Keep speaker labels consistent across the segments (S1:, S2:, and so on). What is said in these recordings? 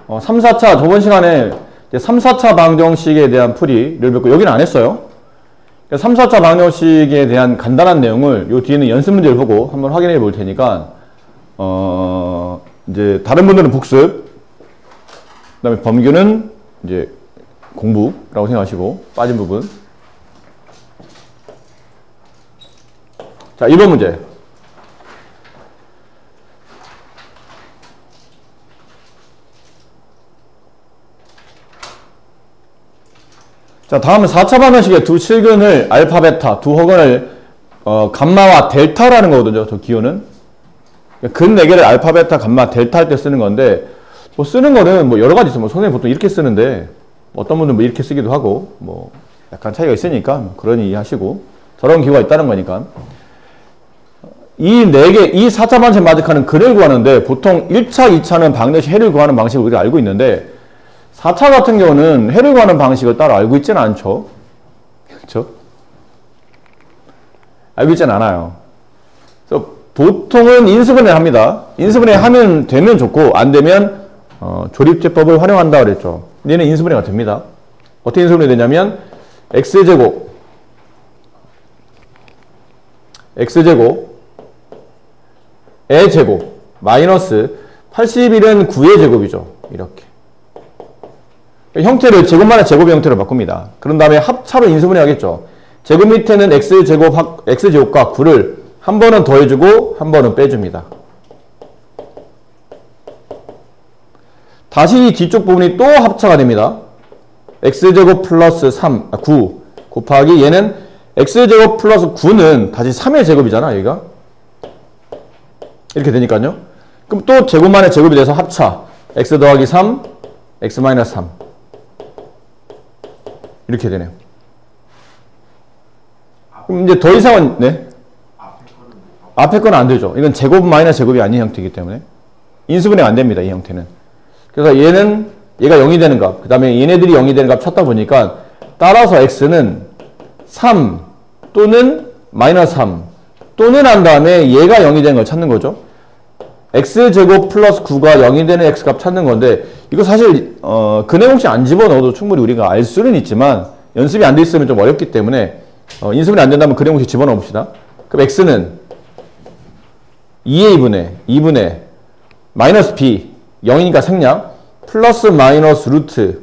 S1: 3, 4차 저번 시간에 3, 4차 방정식에 대한 풀이를 배웠고 여기는 안 했어요. 3, 4차 방정식에 대한 간단한 내용을 요 뒤에는 연습 문제를 보고 한번 확인해 볼 테니까 이제 다른 분들은 복습, 그다음에 범규는 이제 공부라고 생각하시고 빠진 부분. 자, 1번 문제. 자, 다음은 4차 방정식의 두 실근을 알파, 베타, 두 허근을 감마와 델타라는 거거든요. 저 기호는. 근 4개를 알파, 베타, 감마, 델타 할 때 쓰는 건데 뭐 쓰는 거는 뭐 여러 가지 있어요. 뭐 선생님 보통 이렇게 쓰는데 어떤 분들은 뭐 이렇게 쓰기도 하고 뭐 약간 차이가 있으니까 그러니 이해하시고 저런 기호가 있다는 거니까. 이 4개, 이 4차 방정식 마직하는 근을 구하는데 보통 1차, 2차는 방정식 해를 구하는 방식을 우리가 알고 있는데 4차 같은 경우는 해를 구하는 방식을 따로 알고 있지는 않죠. 그렇죠? 알고 있지는 않아요. 그래서 보통은 인수분해 합니다. 인수분해 하면 되면 좋고 안 되면 조립제법을 활용한다 그랬죠. 얘는 인수분해가 됩니다. 어떻게 인수분해 되냐면 x제곱 의 제곱 마이너스 81은 9의 제곱이죠. 이렇게 형태를 제곱만의 제곱의 형태로 바꿉니다. 그런 다음에 합차로 인수분해 하겠죠. 제곱 밑에는 x제곱과 9를 한 번은 더해주고 한 번은 빼줍니다. 다시 이 뒤쪽 부분이 또 합차가 됩니다. x제곱 플러스 9 곱하기 얘는 x제곱 플러스 9는 다시 3의 제곱이잖아. 여기가 이렇게 되니까요. 그럼 또 제곱만의 제곱이 돼서 합차 x 더하기 3 x 마이너스 3 이렇게 되네요. 그럼 이제 더 이상은 네? 앞에 거는 안 되죠. 이건 제곱 마이너스 제곱이 아닌 형태이기 때문에 인수분해가 안 됩니다. 이 형태는. 그래서 얘가 0이 되는 값, 그 다음에 얘네들이 0이 되는 값 찾다 보니까 따라서 x는 3 또는 마이너스 3 또는 한 다음에 얘가 0이 되는 걸 찾는 거죠. x제곱 플러스 9가 0이 되는 x값 찾는 건데 이거 사실 근해 공식 안 집어넣어도 충분히 우리가 알 수는 있지만 연습이 안 돼 있으면 좀 어렵기 때문에 인수분해 안 된다면 근해 공식 집어넣어 봅시다. 그럼 x는 2분의 마이너스 b 0이니까 생략 플러스 마이너스 루트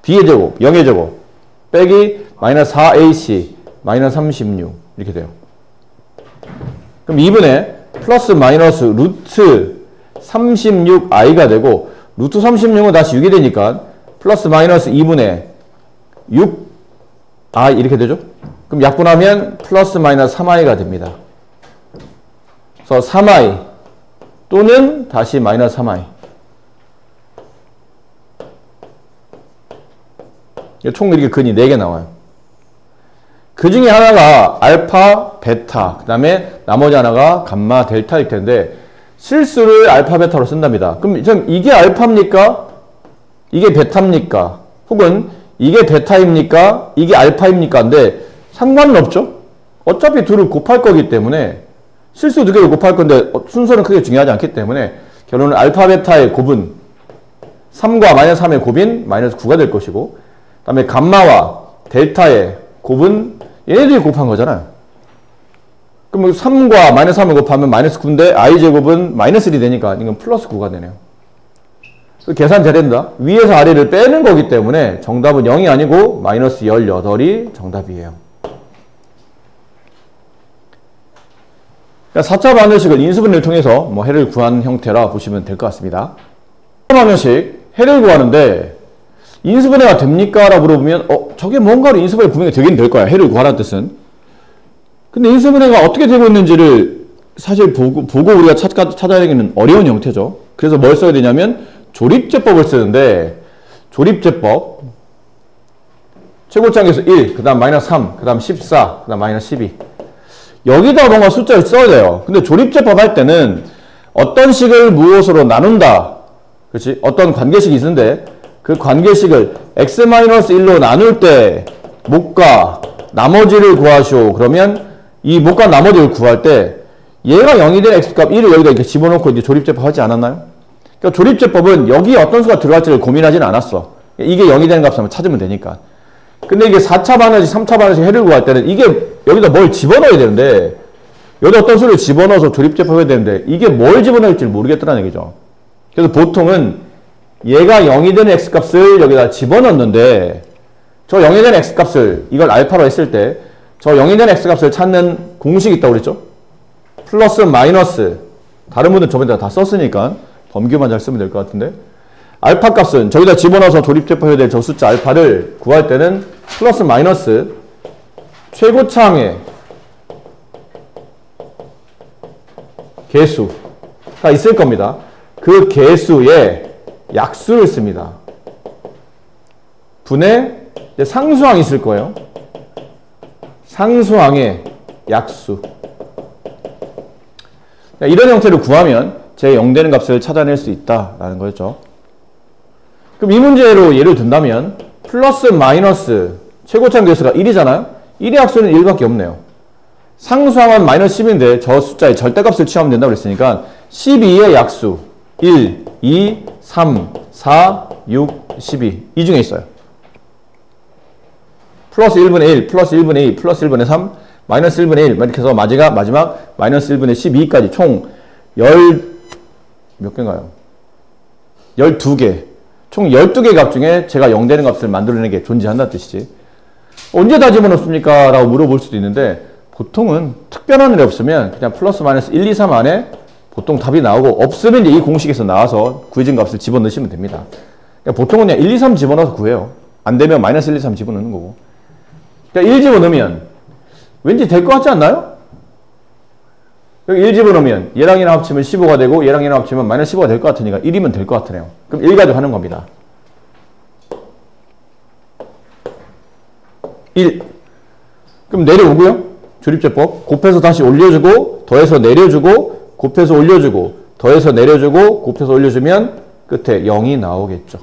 S1: b의 제곱 0의 제곱 빼기 마이너스 4ac 마이너스 36 이렇게 돼요. 그럼 2분의 플러스 마이너스 루트 36i가 되고 루트 36은 다시 6이 되니까 플러스 마이너스 2분의 6i 이렇게 되죠. 그럼 약분하면 플러스 마이너스 3i가 됩니다. 그래서 3i 또는 다시 마이너스 3i 총 이렇게 근이 4개 나와요. 그 중에 하나가 알파, 베타, 그 다음에 나머지 하나가 감마, 델타일 텐데 실수를 알파, 베타로 쓴답니다. 그럼 이게 알파입니까? 이게 베타입니까? 혹은 이게 베타입니까? 이게 알파입니까? 근데 상관은 없죠? 어차피 둘을 곱할 거기 때문에 실수 2개를 곱할 건데 순서는 크게 중요하지 않기 때문에 결론은 알파, 베타의 곱은 3과 마이너스 3의 곱인 마이너스 9가 될 것이고 그 다음에 감마와 델타의 곱은 얘네들이 곱한 거잖아요. 그럼 3과 마이너스 3을 곱하면 마이너스 9인데 i제곱은 마이너스 1이 되니까 이건 플러스 9가 되네요. 계산 잘 된다. 위에서 아래를 빼는 거기 때문에 정답은 0이 아니고 마이너스 18이 정답이에요. 4차 방정식을 인수분해를 통해서 해를 구한 형태라 보시면 될 것 같습니다. 4차 방정식 해를 구하는데 인수분해가 됩니까? 라고 물어보면 저게 뭔가로 인수분해 분명히 되긴 될 거야. 해를 구하라는 뜻은. 근데 인수분해가 어떻게 되고 있는지를 사실 보고 우리가 찾아야 되기는 어려운 형태죠. 그래서 뭘 써야 되냐면 조립제법을 쓰는데 조립제법 최고차항에서 1, 그 다음 마이너스 3, 그 다음 14, 그 다음 마이너스 12 여기다 뭔가 숫자를 써야 돼요. 근데 조립제법 할 때는 어떤 식을 무엇으로 나눈다. 그렇지? 어떤 관계식이 있는데 그 관계식을 x-1로 나눌 때 못과 나머지를 구하시오. 그러면 이 못과 나머지를 구할 때 얘가 0이 된 x값 1을 여기다 이렇게 집어넣고 이제 조립제법 하지 않았나요? 그러니까 조립제법은 여기 어떤 수가 들어갈지를 고민하지는 않았어. 이게 0이 되는 값을 찾으면 되니까. 근데 이게 4차 반원식, 3차 반원식 해를 구할 때는 이게 여기다 뭘 집어넣어야 되는데 여기다 어떤 수를 집어넣어서 조립제법 해야 되는데 이게 뭘 집어넣을지 모르겠더라는 얘기죠. 그래서 보통은 얘가 0이 되는 x값을 여기다 집어넣는데 저 0이 되는 x값을 이걸 알파로 했을 때 저 0이 되는 x값을 찾는 공식이 있다고 그랬죠? 플러스 마이너스 다른 분들 저번에 다 썼으니까 범규만 잘 쓰면 될 것 같은데 알파 값은 저기다 집어넣어서 조립제법해야 될 저 숫자 알파를 구할 때는 플러스 마이너스 최고차항의 개수가 있을 겁니다. 그 개수의 약수를 씁니다. 분의 상수항이 있을 거예요. 상수항의 약수. 이런 형태로 구하면 제 0 되는 값을 찾아낼 수 있다라는 거였죠. 그럼 이 문제로 예를 든다면 플러스 마이너스 최고차항 개수가 1이잖아요. 1의 약수는 1밖에 없네요. 상수항은 마이너스 10인데 저 숫자의 절대값을 취하면 된다고 그랬으니까 12의 약수 1, 2, 3, 4, 6, 12 이 중에 있어요. 플러스 1분의 1, 플러스 1분의 2, 플러스 1분의 3, 마이너스 1분의 1 이렇게 해서 마지막 마이너스 1분의 12까지 총 몇 개인가요? 12개. 총 12개 값 중에 제가 0 되는 값을 만들어내는 게 존재한다는 뜻이지. 언제 다 집어넣습니까? 라고 물어볼 수도 있는데 보통은 특별한 일이 없으면 그냥 플러스 마이너스 1, 2, 3 안에 보통 답이 나오고 없으면 이제 이 공식에서 나와서 구해진 값을 집어넣으시면 됩니다. 그러니까 보통은 그냥 1, 2, 3 집어넣어서 구해요. 안 되면 마이너스 1, 2, 3 집어넣는 거고. 그러니까 1 집어넣으면 왠지 될 것 같지 않나요? 여기 1 집어넣으면 얘랑 얘랑 합치면 15가 되고 얘랑 얘랑 합치면 마이너스 15가 될 것 같으니까 1이면 될 것 같으네요. 그럼 1 가지고 하는 겁니다. 1. 그럼 내려오고요. 조립제법. 곱해서 다시 올려주고 더해서 내려주고 곱해서 올려주고 더해서 내려주고 곱해서 올려주면 끝에 0이 나오겠죠.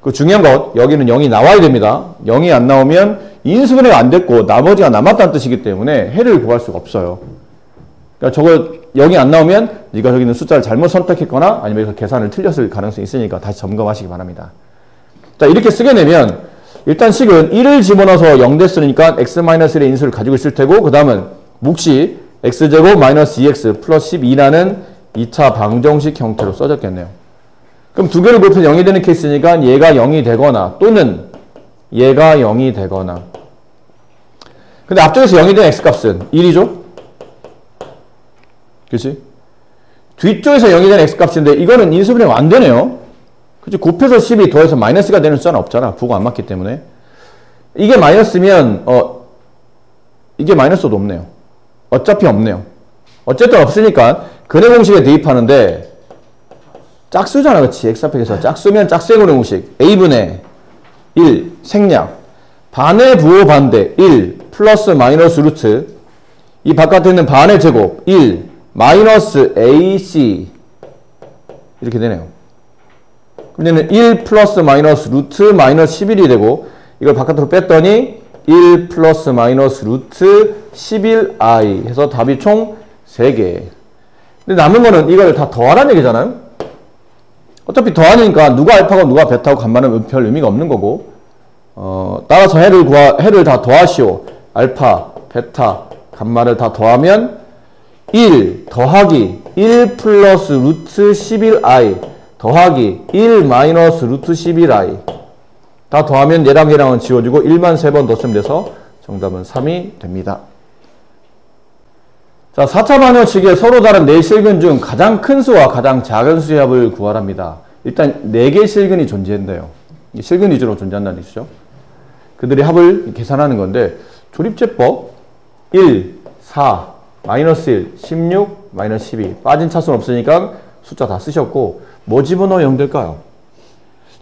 S1: 그 중요한 것 여기는 0이 나와야 됩니다. 0이 안 나오면 인수분해가 안 됐고 나머지가 남았다는 뜻이기 때문에 해를 구할 수가 없어요. 그러니까 저거 0이 안 나오면 네가 저기 있는 숫자를 잘못 선택했거나 아니면 여기서 계산을 틀렸을 가능성이 있으니까 다시 점검하시기 바랍니다. 자 이렇게 쓰게 되면 일단 식은 1을 집어넣어서 0 됐으니까 x-1의 인수를 가지고 있을 테고 그 다음은 몫이 x제곱 마이너스 2x 플러스 12라는 2차 방정식 형태로 써졌겠네요. 그럼 두 개를 곱해서 0이 되는 케이스니까 얘가 0이 되거나 또는 얘가 0이 되거나 근데 앞쪽에서 0이 된 x값은 1이죠? 그치? 뒤쪽에서 0이 된 x값인데 이거는 인수분해가 안 되네요. 그치? 곱해서 10이 더해서 마이너스가 되는 숫자는 없잖아. 부호가 안 맞기 때문에. 이게 마이너스면 이게 마이너스도 없네요. 어차피 없네요. 어쨌든 없으니까 근해 공식에 대입하는데 짝수잖아. 그치? x 앞에서 짝수면 짝수의 근해 공식 a분의 1 생략 반의 부호 반대 1 플러스 마이너스 루트 이 바깥에 있는 반의 제곱 1 마이너스 ac 이렇게 되네요. 그럼 얘는 1 플러스 마이너스 루트 마이너스 11이 되고 이걸 바깥으로 뺐더니 1 플러스 마이너스 루트 11i 해서 답이 총 3개. 근데 남은 거는 이걸 다 더하라는 얘기잖아요. 어차피 더하니까 누가 알파고 누가 베타고 간만은 별 의미가 없는 거고 따라서 해를 다 더하시오. 알파, 베타, 간마를 다 더하면 1 더하기 1 플러스 루트 11i 더하기 1 마이너스 루트 11i 다 더하면 얘랑 얘랑은 지워지고 1만 3번 더 쓰면 돼서 정답은 3이 됩니다. 자, 4차 반원식에 서로 다른 4실근 중 가장 큰 수와 가장 작은 수의 합을 구하랍니다. 일단 4개의 실근이 존재한대요. 실근 위주로 존재한다는 뜻이죠. 그들의 합을 계산하는 건데 조립제법 1, 4, 마이너스 1, 16, 마이너스 12 빠진 차수는 없으니까 숫자 다 쓰셨고 뭐 집어넣어 0 될까요?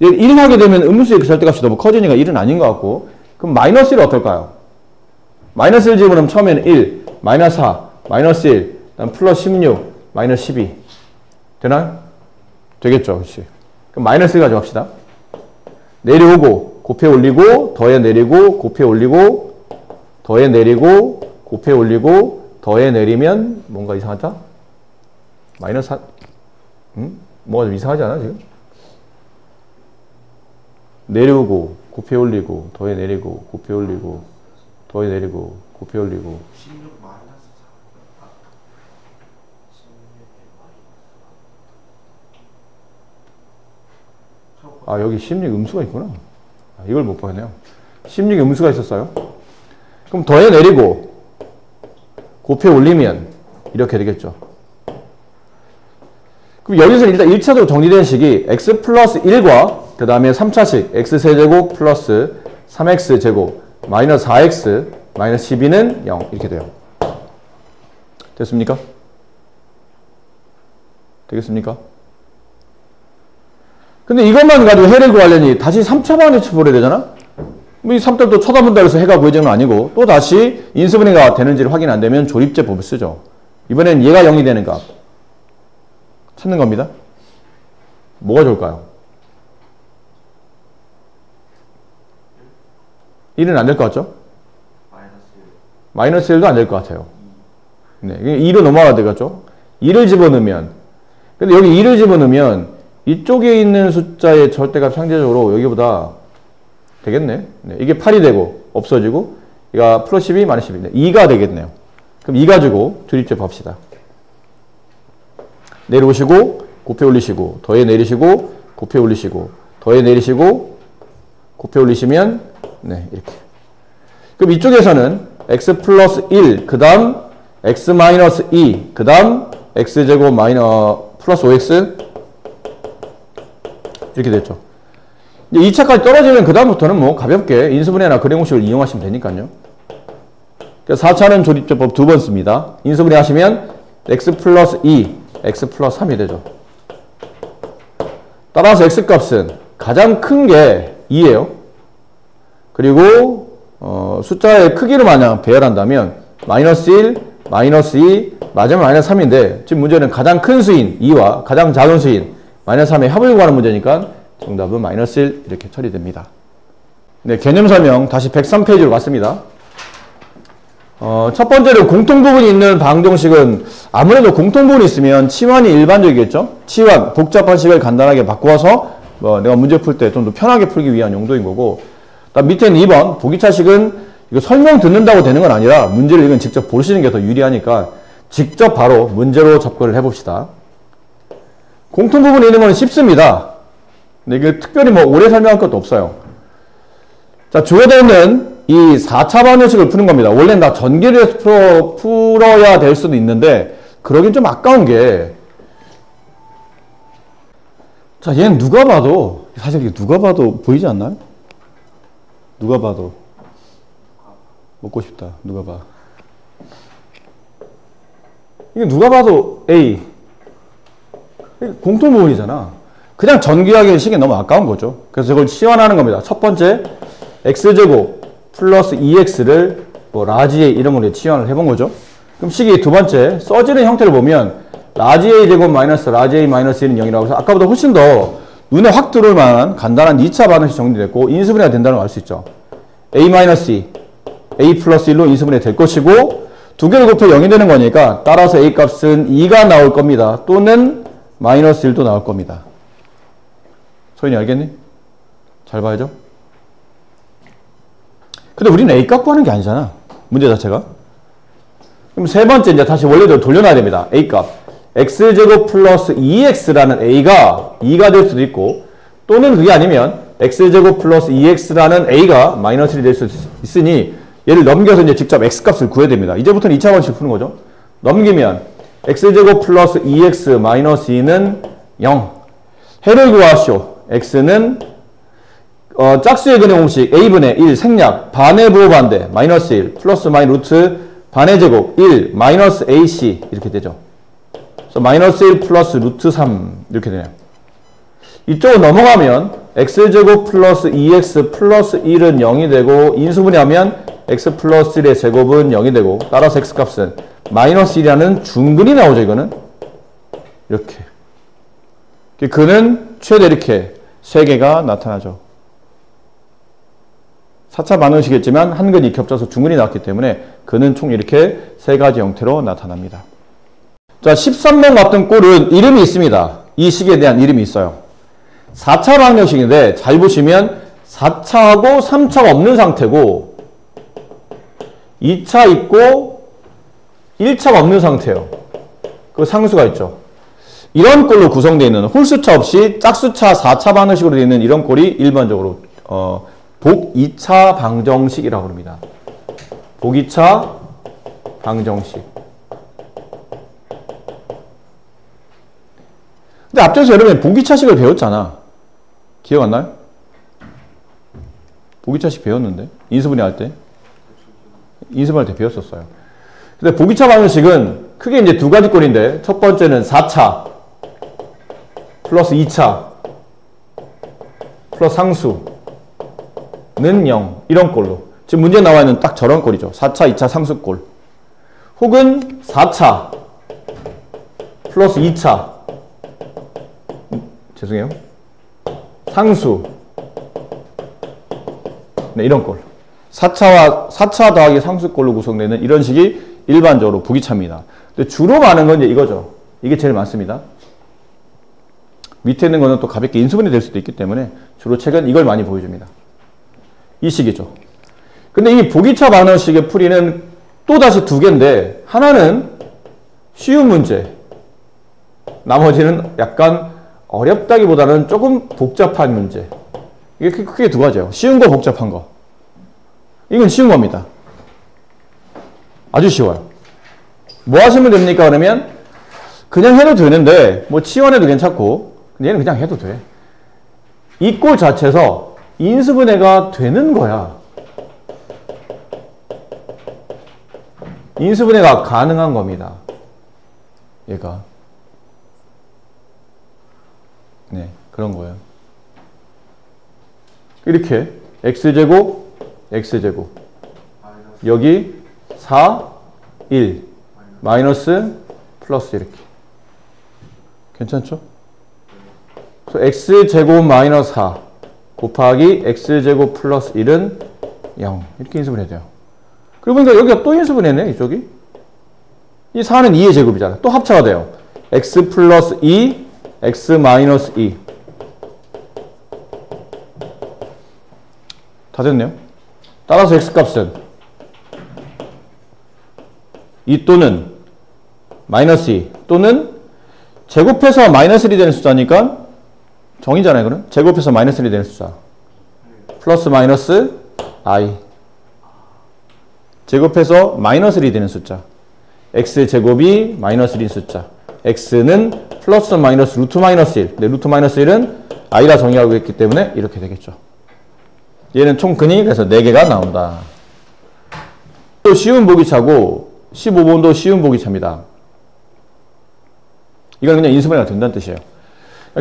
S1: 1 하게 되면 음수의 절대값이 너무 커지니까 1은 아닌 것 같고 그럼 마이너스 1은 어떨까요? 마이너스 1 집어넣으면 처음에는 1, 마이너스 4, 마이너스 1, 그다음 플러스 16, 마이너스 12 되나요? 되겠죠. 그렇지. 그럼 마이너스 1 가져갑시다. 내려오고 곱해 올리고 더해 내리고 곱해 올리고 더해 내리고 곱해 올리고 더해 내리면 뭔가 이상하다? 마이너스 4 뭐가 좀 이상하지 않아 지금? 내려오고 곱해 올리고 더해 내리고 곱해 올리고 더해 내리고 곱해 올리고
S2: 16 마이너스 4.
S1: 아 여기 16 음수가 있구나. 아, 이걸 못 봤네요. 16 음수가 있었어요. 그럼 더해 내리고 곱해 올리면 이렇게 되겠죠. 그럼 여기서 일단 1차적으로 정리된 식이 x 플러스 1과 그 다음에 3차식 x세제곱 플러스 3x제곱 마이너스 4x 마이너스 12는 0 이렇게 돼요. 됐습니까? 되겠습니까? 근데 이것만 가지고 해를 구하려니 다시 3차 방정식 풀어야 되잖아? 뭐 이 3탑도 쳐다본다 해서 해가 구해지는 건 아니고 또 다시 인수분해가 되는지를 확인 안 되면 조립제법을 쓰죠. 이번엔 얘가 0이 되는 값 찾는 겁니다. 뭐가 좋을까요? 1은 안 될 것 같죠? 마이너스 1도 안 될 것 같아요. 네, 2로 넘어가야 되겠죠? 2를 집어넣으면 근데 여기 2를 집어넣으면 이쪽에 있는 숫자의 절대값 상대적으로 여기보다 되겠네. 네, 이게 8이 되고 없어지고 이가 플러스 12 마이너스 12 2가 되겠네요. 그럼 2 가지고 조립제법 합시다. 내려오시고 곱해 올리시고 더해 내리시고 곱해 올리시고 더해 내리시고 곱해 올리시면 네 이렇게. 그럼 이쪽에서는 x 플러스 1 그 다음 x 마이너스 2 그 다음 x제곱 플러스 5x 이렇게 됐죠. 이제 2차까지 떨어지면 그 다음부터는 뭐 가볍게 인수분해나 그래공식을 이용하시면 되니까요. 그래서 4차는 조립제법 2번 씁니다. 인수분해 하시면 x 플러스 2 x 플러스 3이 되죠. 따라서 x값은 가장 큰 게 2예요. 그리고 숫자의 크기를 만약 배열한다면 마이너스 1, 마이너스 2, 마지막 마이너스 3인데 지금 문제는 가장 큰 수인 2와 가장 작은 수인 마이너스 3의 합을 구하는 문제니까 정답은 마이너스 1 이렇게 처리됩니다. 네, 개념 설명 다시 103페이지로 왔습니다. 첫 번째로 공통부분이 있는 방정식은 아무래도 공통부분이 있으면 치환이 일반적이겠죠. 치환, 복잡한 식을 간단하게 바꾸어서 내가 문제 풀 때 좀 더 편하게 풀기 위한 용도인 거고 그다음 밑에는 2번 보기차식은 이거 설명 듣는다고 되는 건 아니라 문제를 이건 직접 보시는 게 더 유리하니까 직접 바로 문제로 접근을 해봅시다. 공통부분이 있는 건 쉽습니다. 근데 이게 특별히 뭐 오래 설명할 것도 없어요. 자, 주어져 있는 이 4차 방정식을 푸는 겁니다. 원래는 다 전기를 풀어야 될 수도 있는데 그러긴 좀 아까운 게 자, 얘는 누가 봐도 사실 이게 누가 봐도 보이지 않나요? 누가 봐도 먹고 싶다. 누가 봐. 이게 누가 봐도 A 공통부분이잖아. 그냥 전기하기엔 시간이 너무 아까운 거죠. 그래서 이걸 치환하는 겁니다. 첫 번째 x제곱 플러스 2x를 뭐 라지 A 이런 걸로 치환을 해본 거죠. 그럼 식이 두 번째 써지는 형태를 보면 라지 A 제곱 마이너스 라지 A 마이너스 1은 0이라고 해서 아까보다 훨씬 더 눈에 확 들어올 만한 간단한 2차 반응식 정리됐고 인수분해가 된다는 걸 알 수 있죠. A 마이너스 2, A 플러스 1로 인수분해 될 것이고 두 개를 곱해 0이 되는 거니까 따라서 A 값은 2가 나올 겁니다. 또는 마이너스 1도 나올 겁니다. 소연이 알겠니? 잘 봐야죠. 근데 우리는 A 값 구하는 게 아니잖아. 문제 자체가. 그럼 세 번째 이제 다시 원래대로 돌려놔야 됩니다. A 값. x제곱 플러스 2x라는 A가 2가 될 수도 있고 또는 그게 아니면 x제곱 플러스 2x라는 A가 마이너스 1이 될 수 있으니 얘를 넘겨서 이제 직접 x값을 구해야 됩니다. 이제부터는 2차 방식을 푸는 거죠. 넘기면 x제곱 플러스 2x 마이너스 2는 0. 해를 구하시오. x는 짝수의 근의 공식 a분의 1 생략 반의 부호반대 마이너스 1 플러스 마이너스 루트 반의 제곱 1 마이너스 ac 이렇게 되죠. 그래서 마이너스 1 플러스 루트 3 이렇게 되네요. 이쪽으로 넘어가면 x제곱 플러스 2x 플러스 1은 0이 되고 인수분해하면 x 플러스 1의 제곱은 0이 되고 따라서 x값은 마이너스 1이라는 중근이 나오죠. 이거는 이렇게 그는 최대 이렇게 3개가 나타나죠. 4차 반응식이겠지만 한 근이 겹쳐서 중근이 나왔기 때문에 그는 총 이렇게 3가지 형태로 나타납니다. 자, 13번 같은 꼴은 이름이 있습니다. 이 식에 대한 이름이 있어요. 4차 방정식인데 잘 보시면 4차하고 3차가 없는 상태고 2차 있고 1차가 없는 상태예요. 그 상수가 있죠. 이런 꼴로 구성되어 있는 홀수차 없이 짝수차 4차 방정식으로 되어 있는 이런 꼴이 일반적으로 복 2차 방정식이라고 합니다. 복 2차 방정식. 근데 앞전에서 여러분 복 2차식을 배웠잖아. 기억 안 나요? 복 2차식 배웠는데 인수분해 할 때 인수분할 때 배웠었어요. 근데 복 2차 방정식은 크게 이제 두 가지 꼴인데 첫 번째는 4차 플러스 2차 플러스 상수는 0 이런 꼴로 지금 문제에 나와 있는 딱 저런 꼴이죠. 4차 2차 상수꼴 혹은 4차 플러스 2차 죄송해요. 상수 네, 이런 꼴 4차 더하기 상수꼴로 구성되는 이런 식이 일반적으로 복 2차입니다. 근데 주로 많은 건 이제 이거죠. 이게 제일 많습니다. 밑에 있는 거는 또 가볍게 인수분해 될 수도 있기 때문에 주로 책은 이걸 많이 보여줍니다. 이 식이죠. 근데 이 복 2차 방정식의 풀이는 또다시 두 개인데 하나는 쉬운 문제 나머지는 약간 어렵다기보다는 조금 복잡한 문제. 이게 크게 두 가지예요. 쉬운 거 복잡한 거. 이건 쉬운 겁니다. 아주 쉬워요. 뭐 하시면 됩니까? 그러면 그냥 해도 되는데 뭐 치환해도 괜찮고 얘는 그냥 해도 돼. 이 꼴 자체에서 인수분해가 되는 거야. 인수분해가 가능한 겁니다. 얘가. 네, 그런 거예요. 이렇게 x제곱, x제곱 여기 4, 1 마이너스 플러스 이렇게 괜찮죠? 그래서 x제곱 마이너스 4 곱하기 x제곱 플러스 1은 0 이렇게 인수분해 돼요. 그리고 보니까 여기가 또 인수분해네 이쪽이. 이 4는 2의 제곱이잖아. 또 합차가 돼요. x 플러스 2 x 마이너스 2 다 됐네요. 따라서 x값은 2 또는 마이너스 2 또는 제곱해서 마이너스 1이 되는 숫자니까 정이잖아요. 그럼 제곱해서 마이너스 1이 되는 숫자 플러스 마이너스 i 제곱해서 마이너스 1이 되는 숫자 x제곱이 마이너스 1인 숫자 x는 플러스 마이너스 루트 마이너스 1 근데 루트 마이너스 1은 i라 정의하고 있기 때문에 이렇게 되겠죠. 얘는 총근이 그래서 4개가 나온다. 또 쉬운 보기차고 15번도 쉬운 보기차입니다. 이건 그냥 인수분해가 된다는 뜻이에요.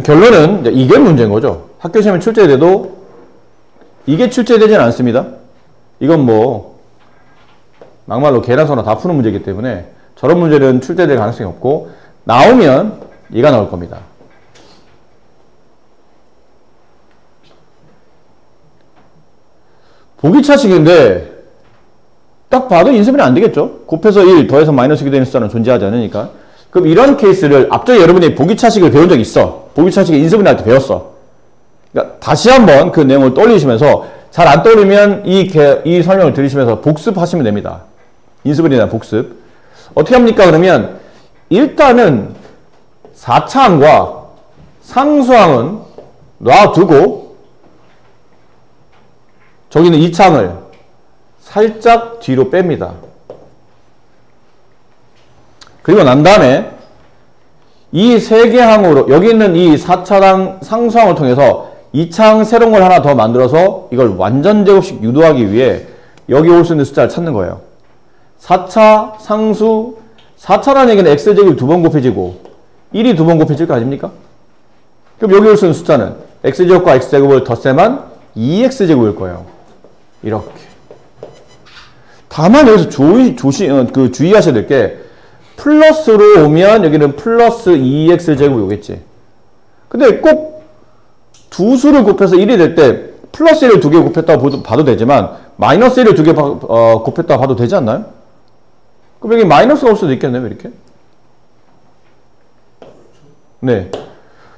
S1: 결론은 이게 문제인 거죠. 학교 시험에 출제돼도 이게 출제되지는 않습니다. 이건 뭐 막말로 계란소나 다 푸는 문제이기 때문에 저런 문제는 출제될 가능성이 없고 나오면 얘가 나올 겁니다. 보기차식인데 딱 봐도 인수분해 안 되겠죠. 곱해서 1 더해서 마이너스 2 되는 숫자는 존재하지 않으니까. 그럼 이런 케이스를 앞전에 여러분이 보기차식을 배운 적 있어. 보기차식을 인수분해할 때 배웠어. 그러니까 다시 한번 그 내용을 떠올리시면서 잘 안 떠올리면 이 설명을 들으시면서 복습하시면 됩니다. 인수분해에 대한 복습. 어떻게 합니까? 그러면 일단은 4차항과 상수항은 놔두고 저기는 2차항을 살짝 뒤로 뺍니다. 그리고 난 다음에 이 세 개 항으로 여기 있는 이 4차항 상수항을 통해서 2차항 새로운 걸 하나 더 만들어서 이걸 완전 제곱식 유도하기 위해 여기 올 수 있는 숫자를 찾는 거예요. 4차 상수 4차라는 얘기는 x제곱이 2번 곱해지고 1이 2번 곱해질 거 아닙니까? 그럼 여기 올 수 있는 숫자는 x제곱과 x제곱을 덧셈한 2x제곱일 거예요. 이렇게. 다만 여기서 주의하셔야 될 게 플러스로 오면 여기는 플러스 2x제곱이 오겠지. 근데 꼭 두 수를 곱해서 1이 될 때 플러스 1을 2개 곱했다고 봐도 되지만 마이너스 1을 2개 곱했다고 봐도 되지 않나요? 그럼 여기 마이너스가 올 수도 있겠네요. 이렇게. 네.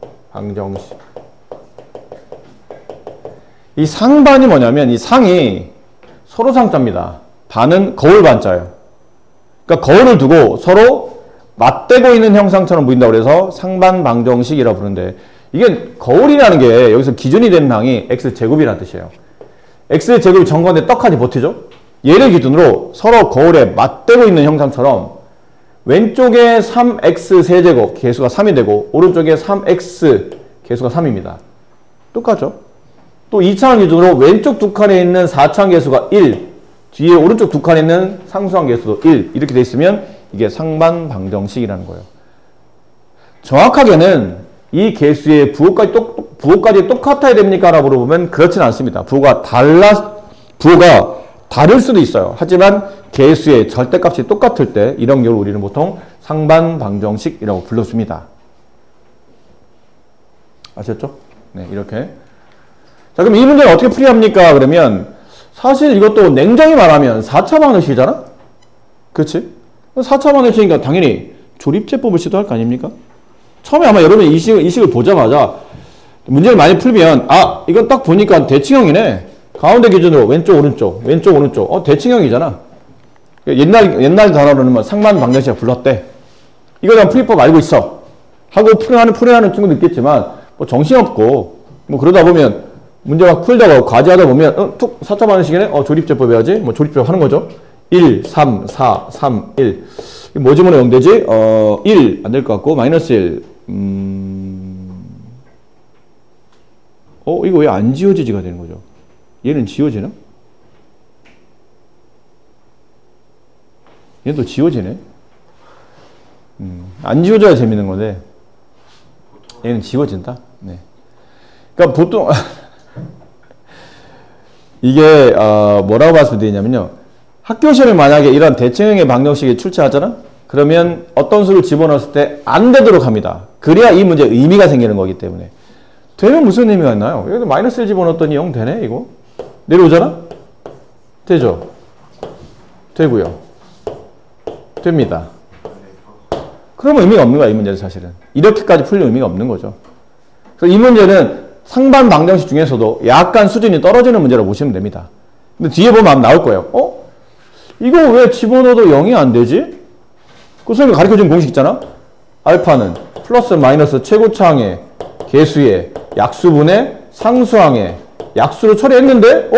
S1: 돼요. 방정식. 이 상반이 뭐냐면 이 상이 서로 상자입니다. 반은 거울 반자예요. 그러니까 거울을 두고 서로 맞대고 있는 형상처럼 보인다고 그래서 상반 방정식이라고 부르는데, 이게 거울이라는 게 여기서 기준이 되는 항이 x제곱이라는 뜻이에요. x제곱이 정관에 떡하니 버티죠? 얘를 기준으로 서로 거울에 맞대고 있는 형상처럼 왼쪽에 3x 세제곱 개수가 3이 되고 오른쪽에 3x 개수가 3입니다. 똑같죠? 또 2차원 기준으로 왼쪽 두 칸에 있는 4차원 개수가 1, 뒤에 오른쪽 두 칸에 있는 상수항 개수도 1 이렇게 돼 있으면 이게 상반 방정식이라는 거예요. 정확하게는 이 개수의 부호까지 똑같아야 됩니까? 라고 물어보면 그렇지는 않습니다. 부호가 다를 수도 있어요. 하지만 개수의 절대값이 똑같을 때 이런 경우를 우리는 보통 상반 방정식이라고 불렀습니다. 아셨죠? 네, 이렇게. 자, 그럼 이 문제는 어떻게 풀이합니까? 그러면 사실 이것도 냉정히 말하면 4차 방정식이잖아? 그렇지? 4차 방정식이니까 당연히 조립제법을 시도할 거 아닙니까? 처음에 아마 여러분이 이 식을 보자마자 문제를 많이 풀면 이건 딱 보니까 대칭형이네. 가운데 기준으로 왼쪽 오른쪽 대칭형이잖아. 옛날 단어로는 뭐 상반 방정식이라고 불렀대. 이거 난 풀이법 알고 있어 하고 풀이하는 친구도 있겠지만 뭐 정신없고 뭐 그러다 보면 문제 막 풀다가 과제하다 보면 툭 4차 방정식이네? 조립제법 해야지. 뭐 조립제법 하는 거죠. 1, 3, 4, 3, 1. 뭐 지문에 0 되지? 1 안 될 것 같고 마이너스 1. 이거 왜 안 지워지지가 되는 거죠? 얘는 지워지나? 얘도 지워지네? 안 지워져야 재밌는 건데 얘는 지워진다? 네. 그러니까 보통 이게 뭐라고 말씀드리냐면요, 학교 시험에 만약에 이런 대칭형의 방정식이 출제하잖아? 그러면 어떤 수를 집어넣었을 때 안 되도록 합니다. 그래야 이 문제에 의미가 생기는 거기 때문에. 되면 무슨 의미가 있나요? 여기도 마이너스 1 집어넣었더니 0 되네 이거? 내려오잖아? 되죠? 되고요. 됩니다. 그러면 의미가 없는 거야 이 문제는. 사실은 이렇게까지 풀릴 의미가 없는 거죠. 그래서 이 문제는 상반 방정식 중에서도 약간 수준이 떨어지는 문제라고 보시면 됩니다. 근데 뒤에 보면 나올 거예요. 이거 왜 집어넣어도 0이 안 되지? 그 선생님이 가르쳐준 공식 있잖아? 알파는 플러스 마이너스 최고차항의 개수의 약수분의 상수항의 약수로 처리했는데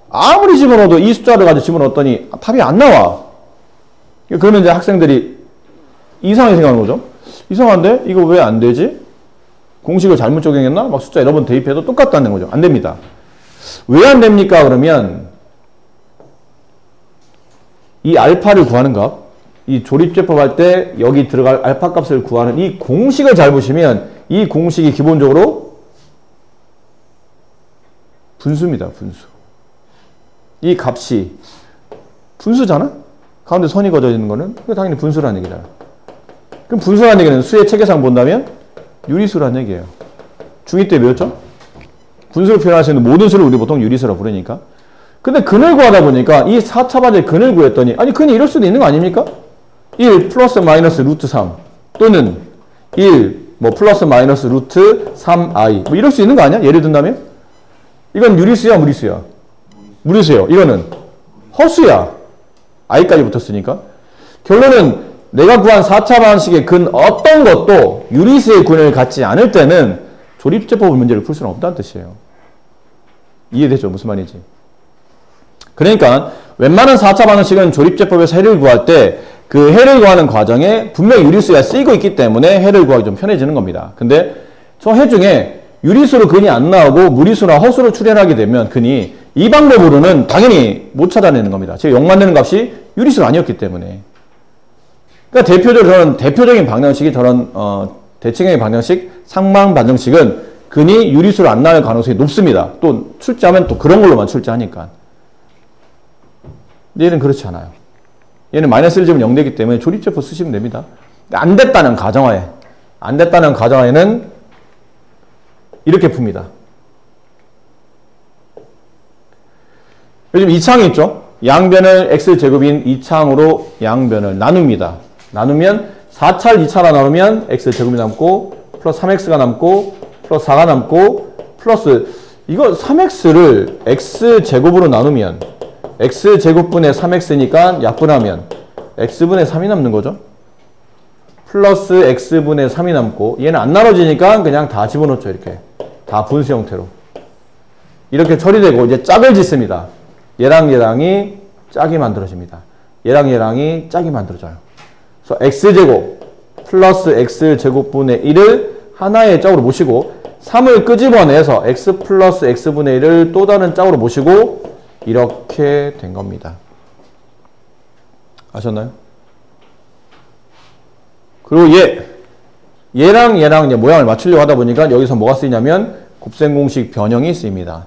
S1: 아무리 집어넣어도 이 숫자를 가지고 집어넣었더니 답이 안 나와. 그러면 이제 학생들이 이상하게 생각하는 거죠. 이상한데? 이거 왜 안 되지? 공식을 잘못 적용했나? 막 숫자 여러 번 대입해도 똑같다는 거죠. 안 됩니다. 왜 안 됩니까? 그러면 이 알파를 구하는 값, 이 조립제법 할 때 여기 들어갈 알파 값을 구하는 이 공식을 잘 보시면 이 공식이 기본적으로 분수입니다. 분수. 이 값이 분수잖아? 가운데 선이 그어져 있는 거는 당연히 분수라는 얘기다. 그럼 분수라는 얘기는 수의 체계상 본다면 유리수라는 얘기예요. 중2 때 배웠죠? 분수를 표현할 수 있는 모든 수를 우리 보통 유리수라고 부르니까. 근데 근을 구하다 보니까 이 4차 반의 근을 구했더니 근이 이럴 수도 있는 거 아닙니까? 1 플러스 마이너스 루트 3 또는 1 플러스 마이너스 루트 3i 이럴 수 있는 거 아니야? 예를 든다면? 이건 유리수야 무리수야? 무리수예요. 이거는 허수야. i까지 붙었으니까. 결론은 내가 구한 4차 방식의 근 어떤 것도 유리수의 근을 갖지 않을 때는 조립제법 문제를 풀 수는 없다는 뜻이에요. 이해되죠? 무슨 말인지. 그러니까 웬만한 4차 방식은 조립제법에서 해를 구할 때 그 해를 구하는 과정에 분명히 유리수가 쓰이고 있기 때문에 해를 구하기 좀 편해지는 겁니다. 근데 저 해 중에 유리수로 근이 안 나오고 무리수나 허수로 출현하게 되면 근이 이 방법으로는 당연히 못 찾아내는 겁니다. 제가 0 만드는 값이 유리수가 아니었기 때문에. 그러니까 대표적인 방정식이 저런 대칭형의 방정식, 상반 방정식은 근이 유리수로 안 나올 가능성이 높습니다. 또 출제하면 또 그런 걸로만 출제하니까. 얘는 그렇지 않아요. 얘는 마이너스 1 집은 0 되기 때문에 조립제법 쓰시면 됩니다. 안 됐다는 가정하에. 안 됐다는 가정하에는 이렇게 풉니다. 요즘 2차항이 있죠? 양변을 x제곱인 2차항으로 양변을 나눕니다. 나누면 4차를 2차로 나누면 x제곱이 남고 플러스 3x가 남고 플러스 4가 남고 플러스 이거 3x를 x제곱으로 나누면 x제곱분의 3x니까 약분하면 x분의 3이 남는 거죠. 플러스 x분의 3이 남고 얘는 안 나눠지니까 그냥 다 집어넣죠. 이렇게 다 분수 형태로 이렇게 처리되고 이제 짝을 짓습니다. 얘랑 얘랑이 짝이 만들어집니다. 얘랑 얘랑이 짝이 만들어져요. 그래서 x제곱 플러스 x제곱분의 1을 하나의 짝으로 모시고 3을 끄집어내서 x 플러스 x분의 1을 또 다른 짝으로 모시고 이렇게 된 겁니다. 아셨나요? 그리고 얘랑 얘랑 이제 모양을 맞추려고 하다 보니까 여기서 뭐가 쓰이냐면 곱셈공식 변형이 쓰입니다.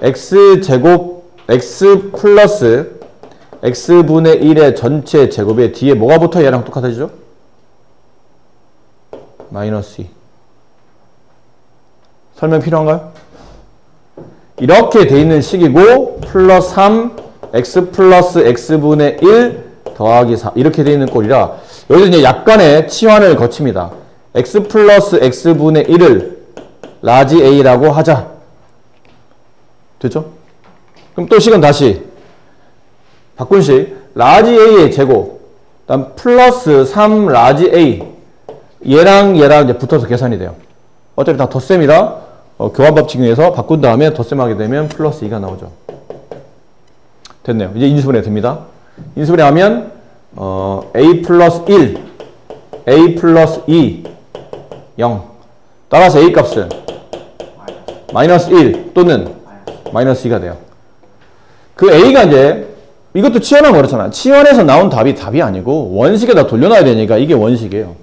S1: x제곱 x 플러스 x분의 1의 전체 제곱에 뒤에 뭐가 붙어 얘랑 똑같아지죠? 마이너스 2. 설명 필요한가요? 이렇게 돼 있는 식이고 플러스 3 x 플러스 x분의 1 더하기 4 이렇게 돼 있는 꼴이라 여기서 이제 약간의 치환을 거칩니다. x 플러스 x분의 1을 라지 a라고 하자. 됐죠? 그럼 또 식은 다시 바꾼 식 라지 a의 제곱 그다음 플러스 3 라지 a 얘랑 이제 붙어서 계산이 돼요. 어차피 다 덧셈이라 교환 법칙에 의해서 바꾼 다음에 덧셈하게 되면 플러스 2가 나오죠. 됐네요. 이제 인수분해 됩니다. 인수분해 하면 a 플러스 1 a 플러스 2 0 따라서 a 값은 마이너스 1 또는 마이너스 2가 돼요. 그 a가 이제 이것도 치환하면 그렇잖아. 치환해서 나온 답이 아니고 원식에다 돌려놔야 되니까 이게 원식이에요.